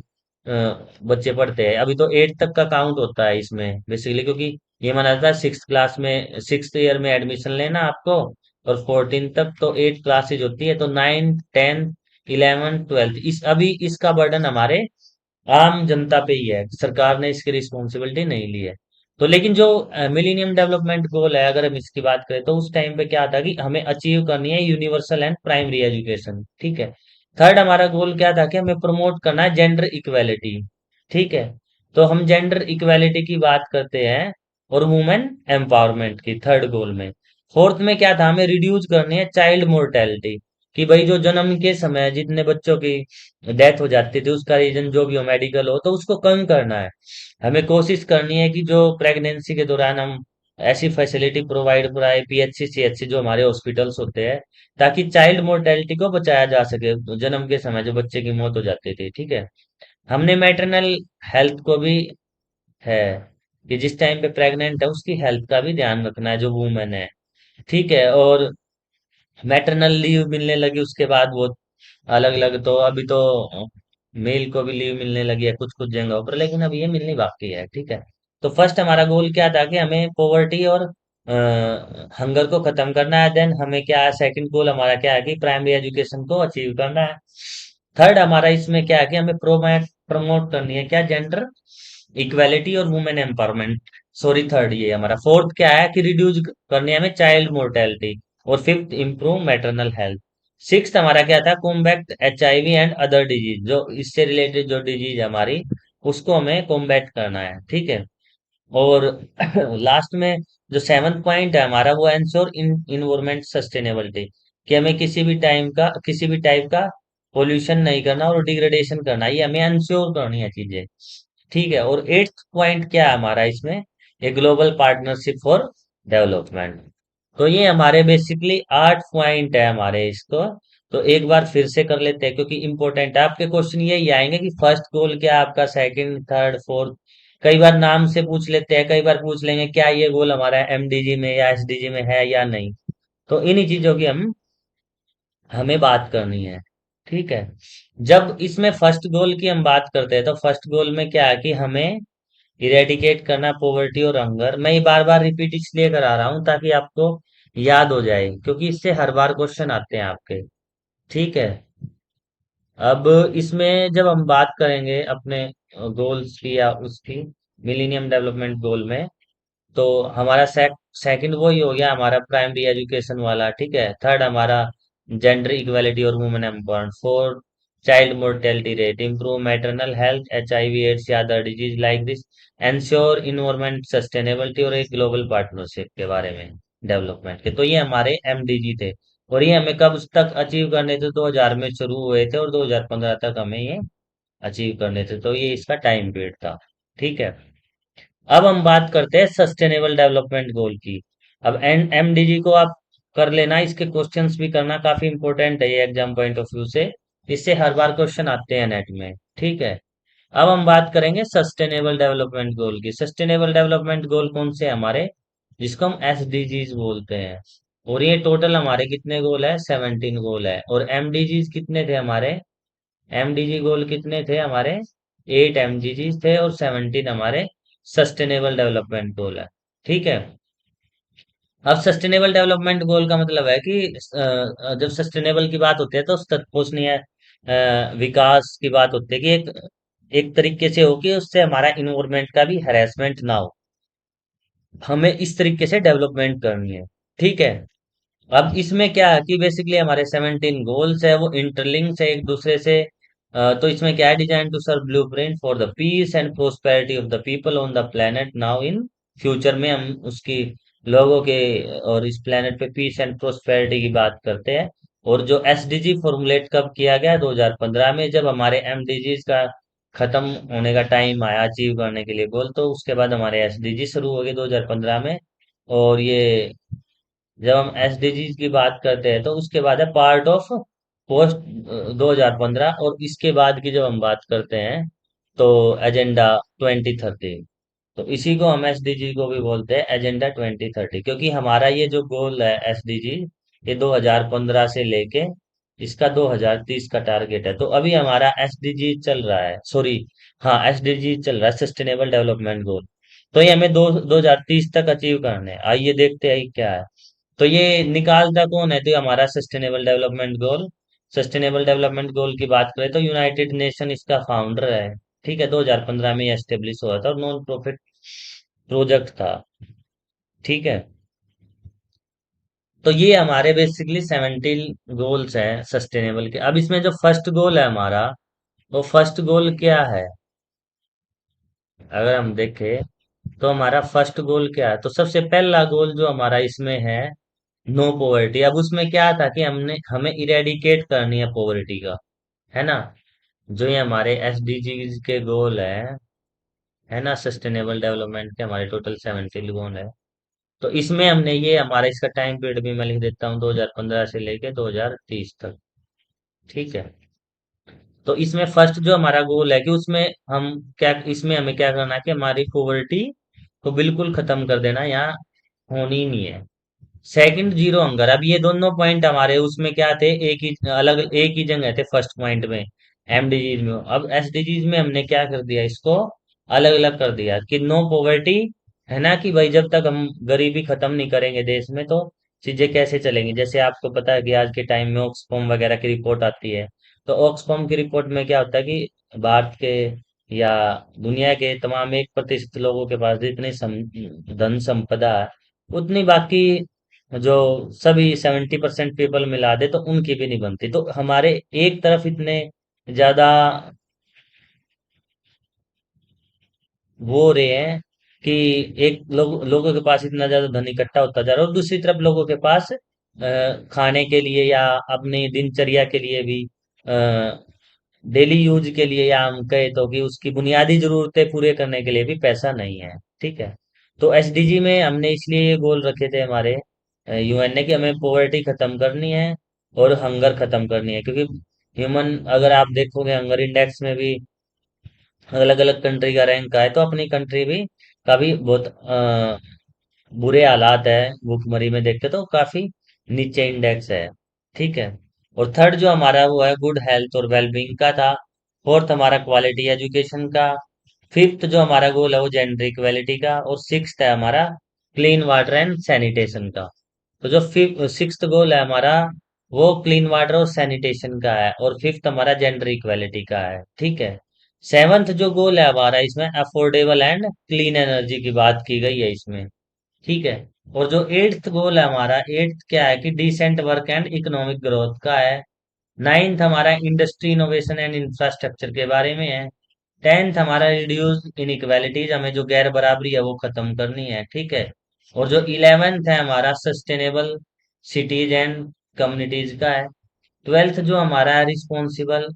A: बच्चे पढ़ते हैं, अभी तो 8 तक का काउंट होता है इसमें बेसिकली, क्योंकि ये माना जाता है 6th ईयर में एडमिशन लेना आपको, और 14 तक तो 8 क्लासेज होती है, तो 9, 10, 11, 12 इस अभी इसका बर्डन हमारे आम जनता पे ही है, सरकार ने इसकी रिस्पॉन्सिबिलिटी नहीं ली है। तो लेकिन जो मिलीनियम डेवलपमेंट गोल है, अगर हम इसकी बात करें तो उस टाइम पे क्या था कि हमें अचीव करनी है यूनिवर्सल एंड प्राइमरी एजुकेशन, ठीक है। थर्ड हमारा गोल क्या था कि हमें प्रमोट करना है जेंडर इक्वेलिटी, ठीक है। तो हम जेंडर इक्वेलिटी की बात करते हैं और वुमेन एम्पावरमेंट की थर्ड गोल में। फोर्थ में क्या था, हमें रिड्यूस करनी है चाइल्ड मोर्टेलिटी, कि भाई जो जन्म के समय जितने बच्चों की डेथ हो जाती थी उसका रीजन जो भी हो मेडिकल हो तो उसको कम करना है। हमें कोशिश करनी है कि जो प्रेगनेंसी के दौरान हम ऐसी फैसिलिटी प्रोवाइड कराए, पीएचसी सीएचसी जो हमारे हॉस्पिटल्स होते हैं, ताकि चाइल्ड मोर्टेलिटी को बचाया जा सके, जन्म के समय जो बच्चे की मौत हो जाती थी, ठीक है। हमने मैटरनल हेल्थ को भी है कि जिस टाइम पे प्रेग्नेंट है उसकी हेल्थ का भी ध्यान रखना है जो वुमेन है, ठीक है। और मैटरनल लीव मिलने लगी उसके बाद वो अलग अलग, तो अभी तो मेल को भी लीव मिलने लगी है कुछ कुछ जगहों पर, लेकिन अभी ये मिलनी बाकी है, ठीक है। तो फर्स्ट हमारा गोल क्या था कि हमें पॉवर्टी और हंगर को खत्म करना है। देन हमें क्या है, सेकंड गोल हमारा क्या है कि प्राइमरी एजुकेशन को अचीव करना है। थर्ड हमारा इसमें क्या है कि हमें प्रमोट प्रमोट करनी है क्या, जेंडर इक्वेलिटी और वुमेन एम्पावरमेंट। सॉरी, थर्ड ये हमारा। फोर्थ क्या है कि रिड्यूस करनी है हमें चाइल्ड मोर्टेलिटी। और fifth improve maternal health. Sixth हमारा क्या था, combat HIV and other disease, जो इससे रिलेटेड जो डिजीज है हमारी उसको हमें कॉम्बैट करना है, ठीक है। और लास्ट में जो सेवंथ पॉइंट है हमारा वो एंश्योर इन्वायरमेंट सस्टेनेबिलिटी, कि हमें किसी भी टाइप का पोल्यूशन नहीं करना और डिग्रेडेशन करना, ये हमें एंश्योर करनी है चीजें, ठीक है। और एट्थ पॉइंट क्या है हमारा इसमें, a global partnership for development. तो ये हमारे बेसिकली 8 पॉइंट है हमारे इसको। तो एक बार फिर से कर लेते हैं क्योंकि इंपॉर्टेंट है, आपके क्वेश्चन यही आएंगे कि फर्स्ट गोल क्या है आपका, सेकंड थर्ड फोर्थ, कई बार नाम से पूछ लेते हैं, कई बार पूछ लेंगे क्या ये गोल हमारा एमडीजी में या एसडीजी में है या नहीं। तो इन्हीं चीजों की हमें बात करनी है, ठीक है। जब इसमें फर्स्ट गोल की हम बात करते हैं तो फर्स्ट गोल में क्या है कि हमें इरेडिकेट करना पॉवर्टी और हंगर। मैं ये बार बार रिपीट इसलिए करा रहा हूँ ताकि आपको याद हो जाए, क्योंकि इससे हर बार क्वेश्चन आते हैं आपके, ठीक है। अब इसमें जब हम बात करेंगे अपने गोल्स की या उसकी, मिलीनियम डेवलपमेंट गोल में, तो हमारा सेकंड वो ही हो गया हमारा प्राइमरी एजुकेशन वाला, ठीक है। थर्ड हमारा जेंडर इक्वालिटी और women empowerment. Fourth child mortality rate, improve maternal health, HIV AIDS या other disease like this, ensure environment sustainability, और एक ग्लोबल पार्टनरशिप के बारे में डेवलपमेंट के। तो ये हमारे एमडीजी थे, और ये हमें कब तक अचीव करने थे, 2000 में शुरू हुए थे और 2015 तक हमें ये अचीव करने थे। तो ये इसका टाइम पीरियड था, ठीक है। अब हम बात करते हैं सस्टेनेबल डेवलपमेंट गोल की। अब एन एमडीजी को आप कर लेना, इसके क्वेश्चंस भी करना, काफी इंपॉर्टेंट है ये एग्जाम पॉइंट ऑफ व्यू से, इससे हर बार क्वेश्चन आते हैं नेट में, ठीक है। अब हम बात करेंगे सस्टेनेबल डेवलपमेंट गोल की। सस्टेनेबल डेवलपमेंट गोल कौन से हैं हमारे, जिसको हम एसडीजीज बोलते हैं। और ये टोटल हमारे कितने गोल है, 17 गोल है। और एमडीजीज कितने थे हमारे, एमडीजी गोल कितने थे हमारे, 8 एमडीजी थे, और 17 हमारे सस्टेनेबल डेवलपमेंट गोल है, ठीक है। अब सस्टेनेबल डेवलपमेंट गोल का मतलब है कि जब सस्टेनेबल की बात होती है तो पोषणीय विकास की बात होती है कि एक तरीके से हो कि उससे हमारा इन्वायरमेंट का भी हैरेसमेंट ना हो, हमें इस तरीके से डेवलपमेंट करनी है, ठीक है। अब इसमें क्या है कि बेसिकली हमारे 17 गोल्स है वो इंटरलिंक्स है एक दूसरे से। तो इसमें क्या है, design to serve blueprint for the peace and prosperity of the people on the planet now in future में हम उसकी लोगों के और इस प्लेनेट पे पीस एंड प्रोस्पेरिटी की बात करते हैं। और जो एसडीजी फॉर्मुलेट कब किया गया, 2015 में, जब हमारे एमडीजीज का खत्म होने का टाइम आया अचीव करने के लिए गोल, तो उसके बाद हमारे एसडीजी शुरू हो गए 2015 में। और ये जब हम एसडीजी की बात करते हैं तो उसके बाद है पार्ट ऑफ पोस्ट 2015। और इसके बाद की जब हम बात करते हैं तो एजेंडा 2030। तो इसी को हम एसडीजी को भी बोलते हैं एजेंडा 2030, क्योंकि हमारा ये जो गोल है एसडीजी, ये 2015 से लेके इसका 2030 का टारगेट है। तो अभी हमारा एसडीजी चल रहा है, सॉरी, हाँ, एसडीजी चल रहा है, सस्टेनेबल डेवलपमेंट गोल। तो ये हमें 2030 तक अचीव करने हैं। आइए देखते हैं क्या है। तो ये निकालता कौन है, तो हमारा sustainable development goal. Sustainable development goal की बात करें तो यूनाइटेड नेशन इसका फाउंडर है। ठीक है, 2015 में ये एस्टेब्लिश हुआ था और नॉन प्रॉफिट प्रोजेक्ट था। ठीक है, तो ये हमारे बेसिकली 17 गोल्स हैं सस्टेनेबल के। अब इसमें जो फर्स्ट गोल है हमारा, वो फर्स्ट गोल क्या है, अगर हम देखें तो हमारा फर्स्ट गोल क्या है। तो सबसे पहला गोल जो हमारा इसमें है, नो पॉवर्टी। अब उसमें क्या था कि हमने हमें इरेडिकेट करनी है पॉवर्टी का, है ना। जो ये हमारे एसडीजीज के गोल है ना, सस्टेनेबल डेवलपमेंट के हमारे टोटल 17 गोल है। तो इसमें हमने ये हमारा इसका टाइम पीरियड भी मैं लिख देता हूँ, 2015 से लेके 2030 तक। ठीक है, तो इसमें फर्स्ट जो हमारा गोल है कि उसमें हम क्या, इसमें हमें क्या करना है कि हमारी पॉवर्टी को बिल्कुल खत्म कर देना, यहाँ होनी ही नहीं है। Second, zero hunger. अब ये दोनों पॉइंट हमारे उसमें क्या थे, एक ही अलग एक ही जगह थे फर्स्ट पॉइंट में, एमडीजीज में। अब एसडीजीज में हमने क्या कर दिया, इसको अलग अलग कर दिया कि नो पॉवर्टी, है ना, कि भाई जब तक हम गरीबी खत्म नहीं करेंगे देश में तो चीजें कैसे चलेंगी। जैसे आपको पता है कि आज के टाइम में ऑक्सफोम वगैरह की रिपोर्ट आती है। तो ऑक्सफोम की रिपोर्ट में क्या होता है कि भारत के या दुनिया के तमाम 1% लोगों के पास जितनी धन संपदा है, उतनी बाकी जो सभी 70% पीपल मिला दे तो उनकी भी नहीं बनती। तो हमारे एक तरफ इतने ज्यादा वो हो रहे हैं कि एक लोगों के पास इतना ज्यादा धन इकट्ठा होता जा रहा है, और दूसरी तरफ लोगों के पास खाने के लिए या अपनी दिनचर्या के लिए भी, डेली यूज के लिए, या हम कहे तो कि उसकी बुनियादी जरूरतें पूरे करने के लिए भी पैसा नहीं है। ठीक है, तो एसडीजी में हमने इसलिए ये गोल रखे थे हमारे यूएन ने कि हमें पॉवर्टी खत्म करनी है और हंगर खत्म करनी है। क्योंकि ह्यूमन, अगर आप देखोगे हंगर इंडेक्स में भी अलग अलग कंट्री का रैंक आए, तो अपनी कंट्री भी काफी बहुत बुरे हालात है भुखमरी में, देखते तो काफी नीचे इंडेक्स है। ठीक है, और थर्ड जो हमारा वो है गुड हेल्थ और वेलबींग का था। फोर्थ हमारा क्वालिटी एजुकेशन का। फिफ्थ जो हमारा गोल है वो जेंडर इक्वेलिटी का। और सिक्स्थ है हमारा क्लीन वाटर एंड सैनिटेशन का। तो जो फिफ्थ सिक्स्थ गोल है हमारा, वो क्लीन वाटर और सैनिटेशन का है, और फिफ्थ हमारा जेंडर इक्वेलिटी का है। ठीक है, सेवंथ जो गोल है हमारा, इसमें अफोर्डेबल एंड क्लीन एनर्जी की बात की गई है इसमें। ठीक है, और जो एट्थ गोल है हमारा, एट्थ क्या है कि decent work and economic growth का है। नाइन्थ हमारा इंडस्ट्री इनोवेशन एंड इंफ्रास्ट्रक्चर के बारे में है। टेंथ हमारा रिड्यूस इनइक्वालिटीज, हमें जो गैर बराबरी है वो खत्म करनी है। ठीक है, और जो इलेवेंथ है हमारा सस्टेनेबल सिटीज एंड कम्युनिटीज का है। ट्वेल्थ जो हमारा रिस्पॉन्सिबल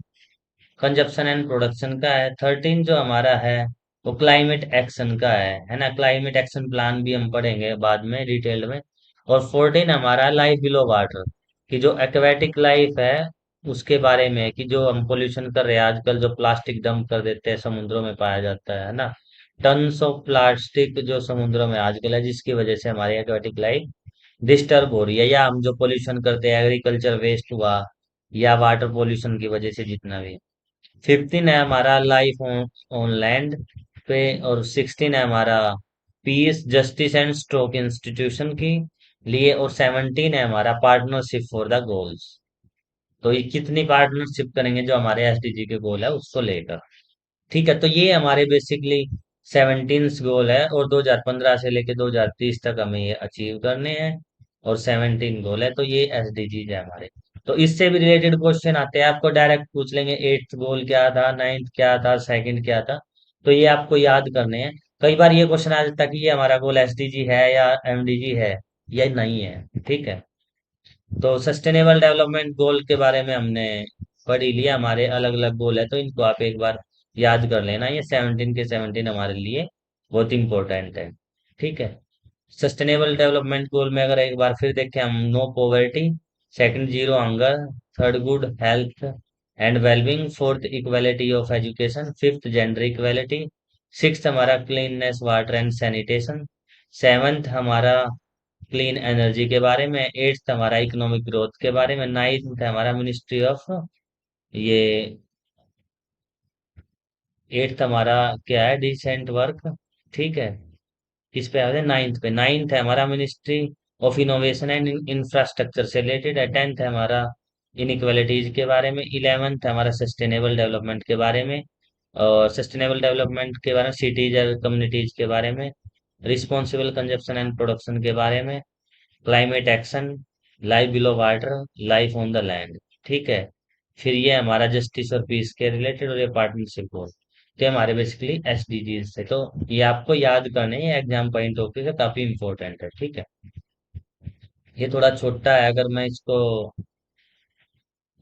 A: कंजप्शन एंड प्रोडक्शन का है। 13 जो हमारा है वो क्लाइमेट एक्शन का है ना। क्लाइमेट एक्शन प्लान भी हम पढ़ेंगे बाद में डिटेल में। और 14 हमारा लाइफ बिलो वाटर, कि जो एक्वेटिक लाइफ है उसके बारे में है, कि जो हम पोल्यूशन कर रहे हैं आजकल, जो प्लास्टिक डंप कर देते हैं समुद्रों में पाया जाता है ना। टन्स ऑफ प्लास्टिक जो समुद्रों में आजकल है, जिसकी वजह से हमारी एक्वेटिक लाइफ डिस्टर्ब हो रही है। या हम जो पोल्यूशन करते हैं, एग्रीकल्चर वेस्ट हुआ या वाटर पोल्यूशन की वजह से जितना भी। 15 है हमारा लाइफ ऑन लैंड पे। और 16 है हमारा piece justice and stroke institution की लिए। और 17 है हमारा पार्टनरशिप फॉर द गोल्स। तो ये कितनी पार्टनरशिप करेंगे जो हमारे एसडीजी के गोल है उसको लेकर। ठीक है, तो ये हमारे बेसिकली 17 गोल है, और 2015 से लेके 2030 तक हमें ये अचीव करने हैं। और 17 गोल है, तो ये एसडीजीज है हमारे। तो इससे भी रिलेटेड क्वेश्चन आते हैं, आपको डायरेक्ट पूछ लेंगे एट्थ गोल क्या था, नाइन्थ क्या था, सेकंड क्या था। तो ये आपको याद करने हैं। कई बार ये क्वेश्चन आ जाता है कि ये हमारा गोल एसडीजी है या एमडीजी है, या नहीं है। ठीक है। तो सस्टेनेबल डेवलपमेंट गोल के बारे में हमने पढ़ ही लिया, हमारे अलग अलग गोल है, तो इनको आप एक बार याद कर लेना। ये 17 के 17 हमारे लिए बहुत इंपॉर्टेंट है। ठीक है। सस्टेनेबल डेवलपमेंट गोल में अगर एक बार फिर देखें हम, no poverty, second zero hunger, third good health and wellbeing, fourth equality of education, fifth gender equality, sixth हमारा cleanness water and sanitation, seventh हमारा क्लीन एनर्जी के बारे में, एट्थ हमारा इकोनॉमिक ग्रोथ के बारे में, नाइन्थ हमारा मिनिस्ट्री ऑफ ये, एट्थ हमारा क्या है, डिसेंट वर्क। ठीक है। किस पे आते हैं, नाइन्थ पे, नाइन्थ है हमारा ministry of innovation and infrastructure से रिलेटेड है, टेंथ है हमारा इनइक्वालिटीज के बारे में, इलेवेंथ है हमारा सस्टेनेबल डेवलपमेंट के बारे में, और सस्टेनेबल डेवलपमेंट के बारे में सिटीज और कम्युनिटीज के बारे में, रिस्पॉन्सिबल कंजप्शन एंड प्रोडक्शन के बारे में, climate action, life below water, life on the land. ठीक है। फिर ये हमारा जस्टिस और पीस के रिलेटेड, और ये पार्टनरशिप गोल, तो ये हमारे बेसिकली एसडीजीज से। तो ये आपको याद करने हैं, एग्जाम पॉइंट ऑफ व्यू से काफी इंपॉर्टेंट है। ठीक है। ये थोड़ा छोटा है, अगर मैं इसको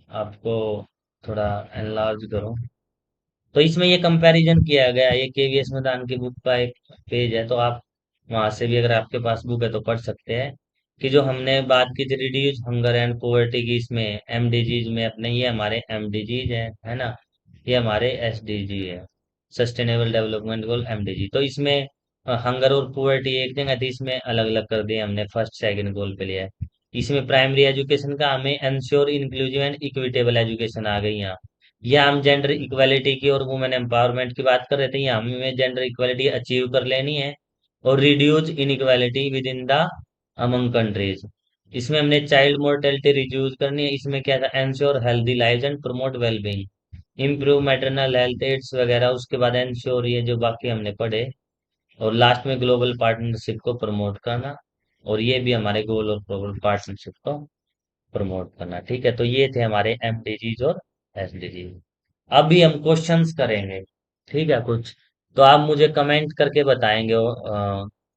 A: आपको थोड़ा एनलार्ज करूं, तो इसमें ये कंपैरिजन किया गया है। ये केवीएस मैदान की बुक का एक पेज है, तो आप वहां से भी, अगर आपके पास बुक है तो पढ़ सकते हैं, कि जो हमने बात की थी रिड्यूस हंगर एंड पोवर्टी की, इसमें एमडीजीज में अपने, ये हमारे एमडीजीज है ना, ये हमारे एसडीजी है, सस्टेनेबल डेवलपमेंट गोल एमडीजी। तो इसमें हंगर और पोवर्टी एक जगह थी, इसमें अलग अलग कर दिए हमने, फर्स्ट सेकंड गोल पे लिया है। इसमें प्राइमरी एजुकेशन का हमें ensure inclusive and equitable education आ गई यहाँ। या हम जेंडर इक्वालिटी की और वुमेन एम्पावरमेंट की बात कर रहे थे, यहाँ हमें जेंडर इक्वालिटी अचीव कर लेनी है, और reduce inequality with in the among countries. इसमें हमने चाइल्ड मोर्टेलिटी रिड्यूस करनी है, इसमें क्या था, ensure healthy life and promote wellbeing, improve maternal health AIDS वगैरह, उसके बाद एंश्योर, ये जो बाकी हमने पढ़े, और लास्ट में ग्लोबल पार्टनरशिप को प्रमोट करना, और ये भी हमारे गोल और ग्लोबल पार्टनरशिप को प्रमोट करना। ठीक है। तो ये थे हमारे एमडीजीज और एसडीजीज। अभी हम क्वेश्चंस करेंगे। ठीक है। कुछ तो आप मुझे कमेंट करके बताएंगे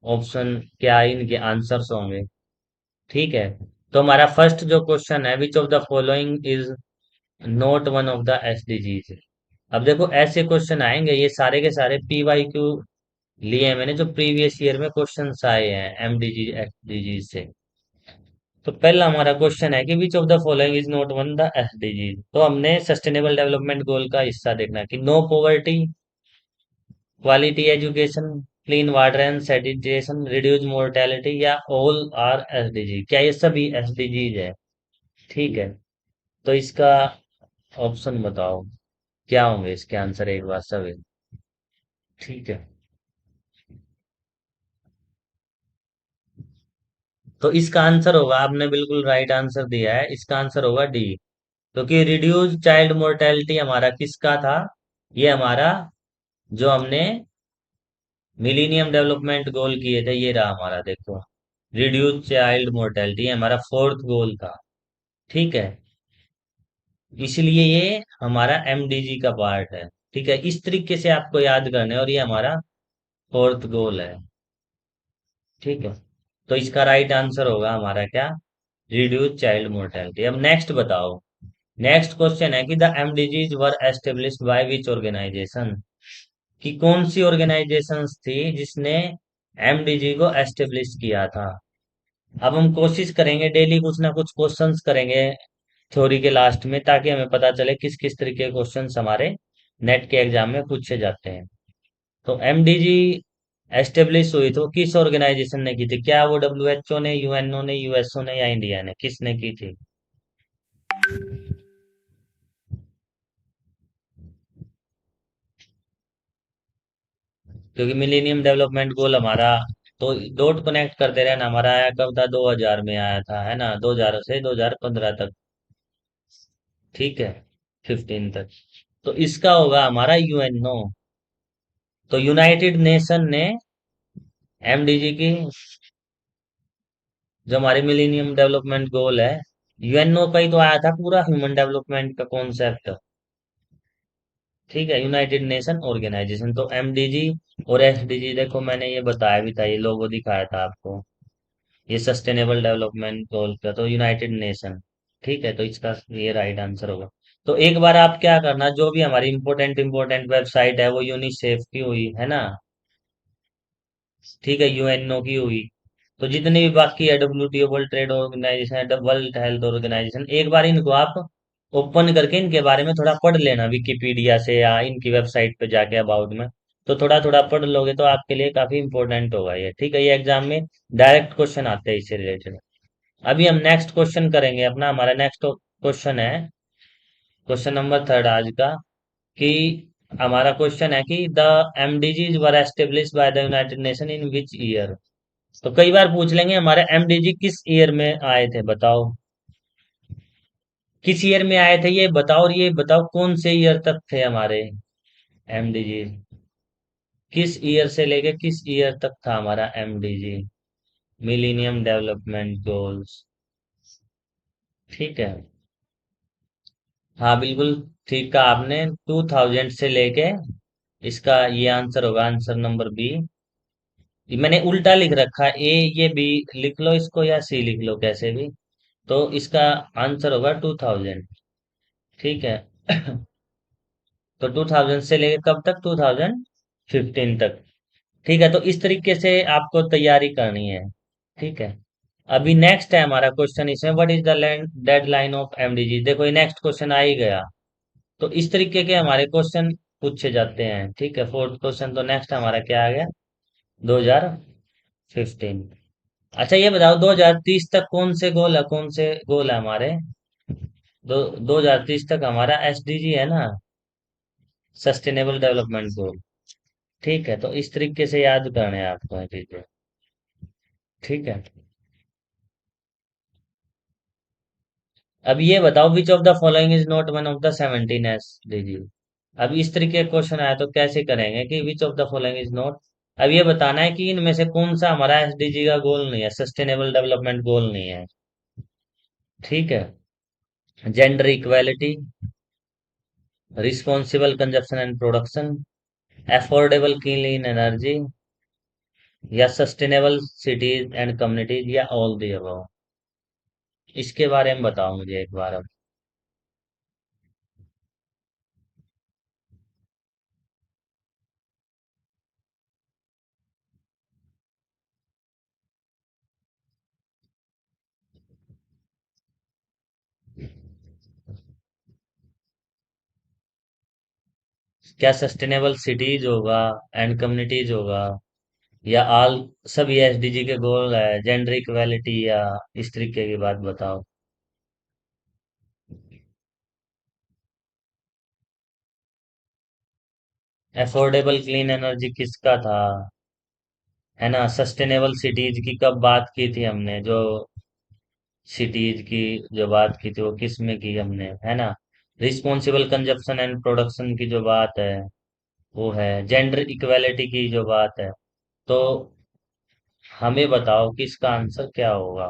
A: ऑप्शन क्या इनके आंसर्स होंगे। ठीक है। तो हमारा फर्स्ट जो क्वेश्चन है, which of the following is not one of the SDGs. अब देखो ऐसे क्वेश्चन आएंगे, ये सारे के सारे पीवाई क्यू लिए हैं मैंने, जो प्रीवियस ईयर में क्वेश्चंस आए हैं एमडीजी एसडीजी से। तो पहला हमारा क्वेश्चन है कि which of the following is not one the SDG. तो हमने सस्टेनेबल डेवलपमेंट गोल का हिस्सा देखना है, कि no poverty, quality education, clean water and sanitation, reduce mortality, या ऑल आर एसडीजी। क्या ये सभी एसडीजीज है? ठीक है। तो इसका ऑप्शन बताओ, क्या होंगे इसके आंसर एक बार सभी। ठीक है। तो इसका आंसर होगा, आपने बिल्कुल राइट आंसर दिया है, इसका आंसर होगा डी। क्योंकि रिड्यूस चाइल्ड मोर्टेलिटी हमारा किसका था, ये हमारा जो हमने मिलीनियम डेवलपमेंट गोल किए थे, ये रहा हमारा, देखो, रिड्यूस चाइल्ड मोर्टेलिटी हमारा फोर्थ गोल था। ठीक है। इसलिए ये हमारा एमडीजी का पार्ट है। ठीक है। इस तरीके से आपको याद करना है, और ये हमारा फोर्थ गोल है। ठीक है। तो इसका राइट आंसर होगा हमारा क्या, रिड्यूस चाइल्ड मोर्टेलिटी। अब नेक्स्ट बताओ। नेक्स्ट क्वेश्चन है कि the MDGs were established by which organisation. कि कौन सी ऑर्गेनाइजेशंस थी जिसने एमडीजी को एस्टेब्लिश किया था। अब हम कोशिश करेंगे डेली कुछ ना कुछ क्वेश्चंस करेंगे थ्योरी के लास्ट में, ताकि हमें पता चले किस किस तरीके के क्वेश्चंस हमारे नेट के एग्जाम में पूछे जाते हैं। तो एमडीजी एस्टेब्लिश हुई तो किस ऑर्गेनाइजेशन ने की थी? क्या वो डब्ल्यूएचओ ने, यूएनओ ने, यूएसओ ने, या इंडिया ने, किसने की थी? क्योंकि मिलेनियम डेवलपमेंट गोल हमारा, तो डॉट कनेक्ट करते रहना, हमारा आया कब था, 2000 में आया था, है ना, 2000 से 2015 तक। ठीक है। 15 तक। तो इसका होगा हमारा यूएनओ। तो यूनाइटेड नेशन ने एमडीजी की, जो हमारे मिलेनियम डेवलपमेंट गोल है, यूएनओ का ही तो आया था पूरा ह्यूमन डेवलपमेंट का कॉन्सेप्ट। ठीक है, यूनाइटेड नेशन ऑर्गेनाइजेशन, तो एमडीजी और एसडीजी, देखो मैंने ये बताया भी था, ये लोगो दिखाया था आपको, ये सस्टेनेबल डेवलपमेंट गोल का तो यूनाइटेड नेशन। ठीक है, तो इसका ये राइट आंसर होगा। तो एक बार आप क्या करना, जो भी हमारी इंपोर्टेंट इंपोर्टेंट वेबसाइट है वो यूनिसेफ की हुई है ना, ठीक है, यूएनओ की हुई, तो जितनी भी बाकी है, डब्ल्यूटीओ वर्ल्ड ट्रेड ऑर्गेनाइजेशन है, वर्ल्ड हेल्थ ऑर्गेनाइजेशन, एक बार इनको आप ओपन करके इनके बारे में थोड़ा पढ़ लेना विकिपीडिया से या इनकी वेबसाइट पे जाके अबाउट में, तो थोड़ा थोड़ा पढ़ लोगे तो आपके लिए काफी इंपॉर्टेंट होगा ये। ठीक है, ये एग्जाम में डायरेक्ट क्वेश्चन आते हैं इससे रिलेटेड। अभी हम नेक्स्ट क्वेश्चन करेंगे अपना, हमारा नेक्स्ट क्वेश्चन है क्वेश्चन नंबर थर्ड आज का, कि हमारा क्वेश्चन है कि the MDGs were establish by the United Nation in which year. तो कई बार पूछ लेंगे हमारे एमडीजी किस ईयर में आए थे, बताओ किस ईयर में आए थे ये बताओ, और ये बताओ कौन से ईयर तक थे हमारे एमडीजी, किस ईयर से लेके किस ईयर तक था हमारा एमडीजी, मिलीनियम डेवलपमेंट गोल्स। ठीक है, हाँ बिल्कुल ठीक कहा आपने, 2000 से लेके, इसका ये आंसर होगा, आंसर नंबर बी। ये मैंने उल्टा लिख रखा है, ए ये बी लिख लो इसको या सी लिख लो कैसे भी, तो इसका आंसर होगा 2000। ठीक है तो 2000 से लेके कब तक, 2015 तक। ठीक है, तो इस तरीके से आपको तैयारी करनी है। ठीक है, अभी नेक्स्ट है हमारा क्वेश्चन इसमें, what is the deadline of MDG, देखो ये नेक्स्ट क्वेश्चन आ ही गया। तो इस तरीके के हमारे क्वेश्चन पूछे जाते हैं। ठीक है, फोर्थ क्वेश्चन तो नेक्स्ट हमारा क्या आ गया, 2015। अच्छा ये बताओ 2030 तक कौन से गोल है, कौन से गोल है हमारे, 2030 तक हमारा एसडीजी है ना, सस्टेनेबल डेवलपमेंट गोल। ठीक है, तो इस तरीके से याद करने हैं आपको ये चीजें। ठीक है, अब ये बताओ which of the following is not one of the 17 SDG. अब इस तरीके का क्वेश्चन आया तो कैसे करेंगे कि which of the following is not, अब ये बताना है कि इनमें से कौन सा हमारा एसडीजी का गोल नहीं है, सस्टेनेबल डेवलपमेंट गोल नहीं है। ठीक है, gender equality, responsible consumption and production, affordable clean energy, या सस्टेनेबल सिटीज एंड कम्युनिटीज, या ऑल द अबव। इसके बारे में बताओ मुझे एक बार अब। क्या सस्टेनेबल सिटीज होगा एंड कम्युनिटीज होगा, या ऑल, सभी एसडीजी के गोल है, जेंडर इक्वेलिटी, या इस तरीके की बात बताओ। अफोर्डेबल क्लीन एनर्जी किसका था, है ना, सस्टेनेबल सिटीज की कब बात की थी हमने, जो सिटीज की जो बात की थी वो किस में की हमने, है ना, रिस्पॉन्सिबल कंजप्शन एंड प्रोडक्शन की जो बात है वो है, जेंडर इक्वेलिटी की जो बात है। तो हमें बताओ कि इसका आंसर क्या होगा।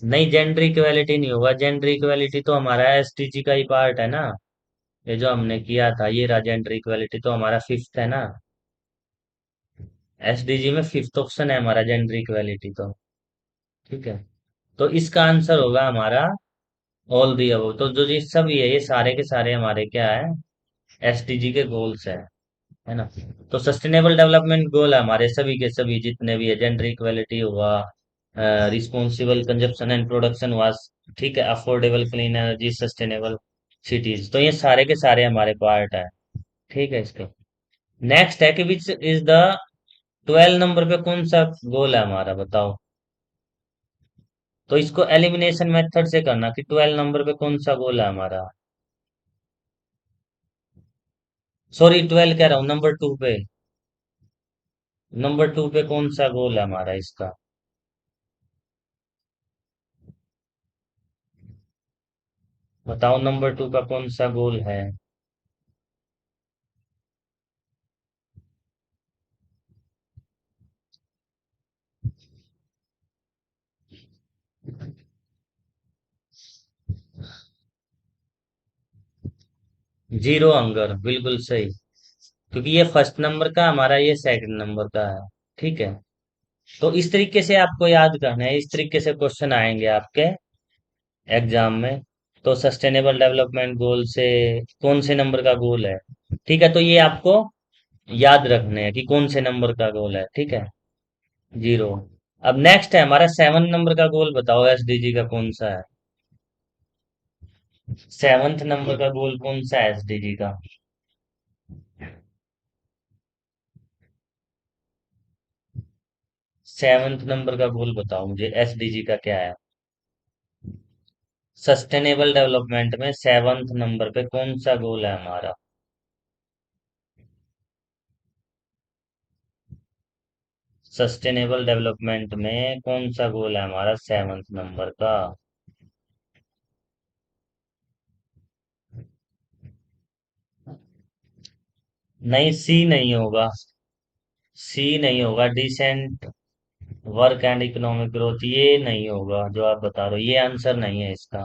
A: नहीं, जेंडर इक्वेलिटी नहीं होगा, जेंडर इक्वेलिटी तो हमारा एसटीजी का ही पार्ट है ना, ये जो हमने किया था ये रहा, जेंडर इक्वेलिटी तो हमारा फिफ्थ है ना, एसडीजी में फिफ्थ ऑप्शन है हमारा जेंडर इक्वेलिटी तो। ठीक है, तो इसका आंसर होगा हमारा ऑल दी अबव, तो जो ये सब ये सारे के सारे हमारे क्या है, एसडीजी के गोल्स है ना। तो सस्टेनेबल डेवलपमेंट गोल है हमारे सभी के सभी जितने भी है, जेंडर इक्वेलिटी हुआ, रिस्पॉन्सिबल कंजप्शन एंड प्रोडक्शन हुआ, ठीक है, affordable clean energy, sustainable cities, तो ये सारे के सारे हमारे पार्ट है। ठीक है, इसके नेक्स्ट है कि विच इज द 12 नंबर पे कौन सा गोल है हमारा, बताओ। तो इसको एलिमिनेशन मेथड से करना कि 12 नंबर पे कौन सा गोल है हमारा, सॉरी 12 कह रहा हूँ, नंबर 2 पे, नंबर 2 पे कौन सा गोल है हमारा इसका, बताओ नंबर 2 का कौन सा गोल है। जीरो हंगर, बिल्कुल सही। क्योंकि ये फर्स्ट नंबर का, हमारा ये सेकंड नंबर का है। ठीक है। तो इस तरीके से आपको याद करना है, इस तरीके से क्वेश्चन आएंगे आपके एग्जाम में। तो सस्टेनेबल डेवलपमेंट गोल से कौन से नंबर का गोल है? ठीक है, तो ये आपको याद रखने हैं कि कौन से नंबर का गोल है। ठीक है, जीरो। अब नेक्स्ट है हमारा सेवन नंबर का गोल, बताओ एसडीजी का कौन सा है? सेवंथ नंबर का गोल कौन सा है एसडीजी का? सेवंथ नंबर का गोल बताओ मुझे, एसडीजी का क्या है? सस्टेनेबल डेवलपमेंट में सेवंथ नंबर पे कौन सा गोल है हमारा? सस्टेनेबल डेवलपमेंट में कौन सा गोल है हमारा सेवंथ नंबर का? नहीं, सी नहीं होगा। सी नहीं होगा, decent work and economic growth, ये नहीं होगा जो आप बता रहे हो, ये आंसर नहीं है इसका।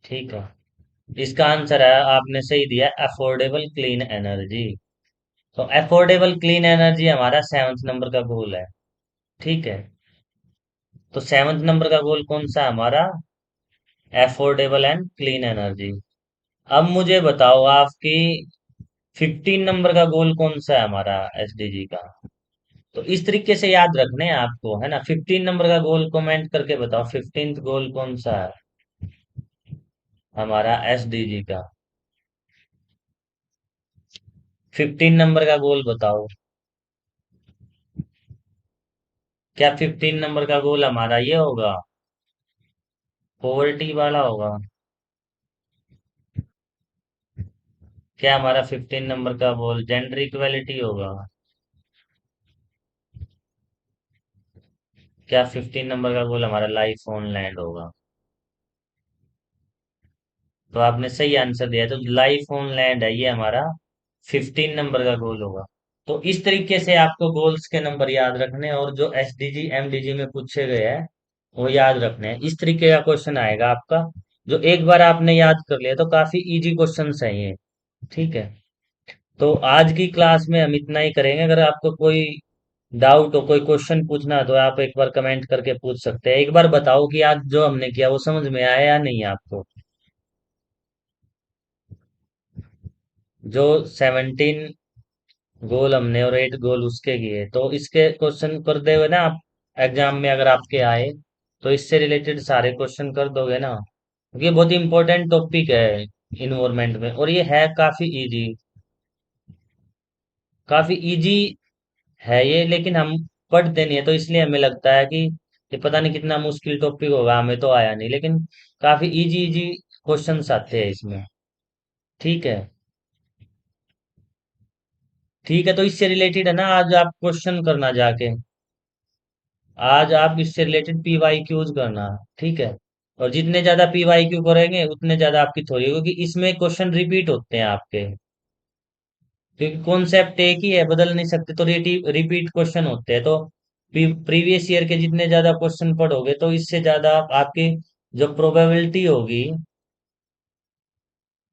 A: ठीक है। इसका आंसर है, आपने सही दिया, अफोर्डेबल क्लीन एनर्जी। तो अफोर्डेबल क्लीन एनर्जी हमारा सेवंथ नंबर का गोल है। ठीक है। तो सेवंथ नंबर का गोल कौन सा है हमारा? Affordable and clean energy. अब मुझे बताओ आपकी 15 नंबर का गोल कौन सा है हमारा एसडीजी का? तो इस तरीके से याद रखने हैं आपको, है ना। 15 नंबर का गोल कमेंट करके बताओ, 15th गोल कौन सा है हमारा एसडीजी का? 15 नंबर का गोल बताओ। क्या 15 नंबर का गोल हमारा ये होगा, पॉवर्टी वाला होगा? क्या हमारा 15 नंबर का गोल जेंडर इक्वेलिटी होगा? क्या 15 नंबर का गोल हमारा लाइफ ऑन लैंड होगा? तो आपने सही आंसर दिया, तो लाइफ ऑन लैंड है ये हमारा 15 नंबर का गोल होगा। तो इस तरीके से आपको गोल्स के नंबर याद रखने हैं, और जो एसडीजी एमडीजी में पूछे गए हैं वो याद रखने हैं। इस तरीके का क्वेश्चन आएगा आपका, जो एक बार आपने याद कर लिया तो काफी इजी क्वेश्चन है ये। ठीक है। तो आज की क्लास में हम इतना ही करेंगे। अगर आपको कोई डाउट हो, कोई क्वेश्चन पूछना है, तो आप एक बार कमेंट करके पूछ सकते हैं। एक बार बताओ कि आज जो हमने किया वो समझ में आया या नहीं आपको? जो 17 गोल हमने और 8 गोल उसके किए, तो इसके क्वेश्चन कर दे हुए ना आप, एग्जाम में अगर आपके आए तो इससे रिलेटेड सारे क्वेश्चन कर दोगे ना? क्योंकि ये बहुत इंपॉर्टेंट टॉपिक है इन्वायरमेंट में, और ये है काफी इजी। काफी इजी है ये, लेकिन हम पढ़ते नहीं है, तो इसलिए हमें लगता है कि ये पता नहीं कितना मुश्किल टॉपिक होगा, हमें तो आया नहीं, लेकिन काफी इजी इजी क्वेश्चंस आते हैं इसमें। ठीक है। ठीक है, तो इससे रिलेटेड है ना, आज आप क्वेश्चन करना जाके। आज आप इससे रिलेटेड पी वाई क्यूज करना। ठीक है। और जितने ज्यादा पी वाई क्यू करेंगे उतने ज्यादा आपकी थोड़ी, क्योंकि इसमें क्वेश्चन रिपीट होते हैं आपके। क्योंकि कॉन्सेप्ट एक ही है, बदल नहीं सकते, तो रिपीट क्वेश्चन होते हैं। तो प्रीवियस ईयर के जितने ज्यादा क्वेश्चन पढ़ोगे, तो इससे ज्यादा आपकी जो प्रोबेबिलिटी होगी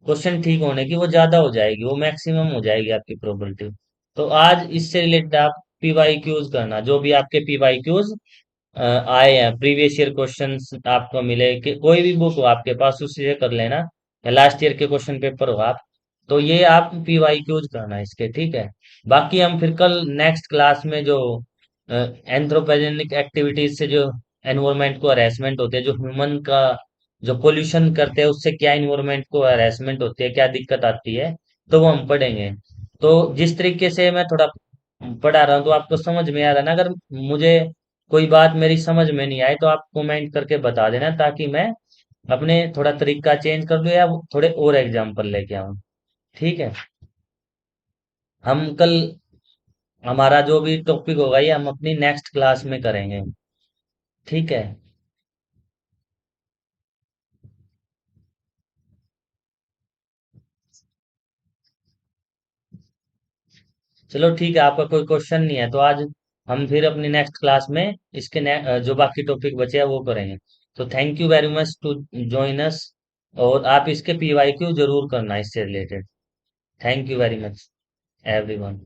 A: क्वेश्चन ठीक होने की, वो ज्यादा हो जाएगी, वो मैक्सिमम हो जाएगी आपकी प्रोबेबिलिटी। तो आज इससे रिलेटेड आप पी वाई क्यूज करना, जो भी आपके पी वाई क्यूज आए हैं, प्रीवियस ईयर क्वेश्चंस आपको मिले, कि कोई भी बुक हो आपके पास उससे कर लेना, या लास्ट ईयर के क्वेश्चन पेपर हो आप, तो ये आप पीवाई क्यूज करना इसके। ठीक है। बाकी हम फिर कल नेक्स्ट क्लास में जो एंथ्रोपोजेनिक एक्टिविटीज से जो एनवायरमेंट को हरेसमेंट होते हैं, जो ह्यूमन का जो पोल्यूशन करते हैं उससे क्या इन्वायरमेंट को हरेसमेंट होती है, क्या दिक्कत आती है, तो वो हम पढ़ेंगे। तो जिस तरीके से मैं थोड़ा पढ़ा रहा हूँ, तो आपको समझ में आ रहा है ना? अगर मुझे कोई बात मेरी समझ में नहीं आए, तो आप कमेंट करके बता देना, ताकि मैं अपने थोड़ा तरीका चेंज कर लूँ, या थोड़े और एग्जाम्पल लेके आऊँ। ठीक है। हम कल हमारा जो भी टॉपिक होगा ये हम अपनी नेक्स्ट क्लास में करेंगे। ठीक है। चलो ठीक है, आपका कोई क्वेश्चन नहीं है तो आज हम फिर अपनी नेक्स्ट क्लास में इसके जो बाकी टॉपिक बचे हैं वो करेंगे। तो thank you very much to join us. और आप इसके पीवाईक्यू जरूर करना इससे related. Thank you very much everyone.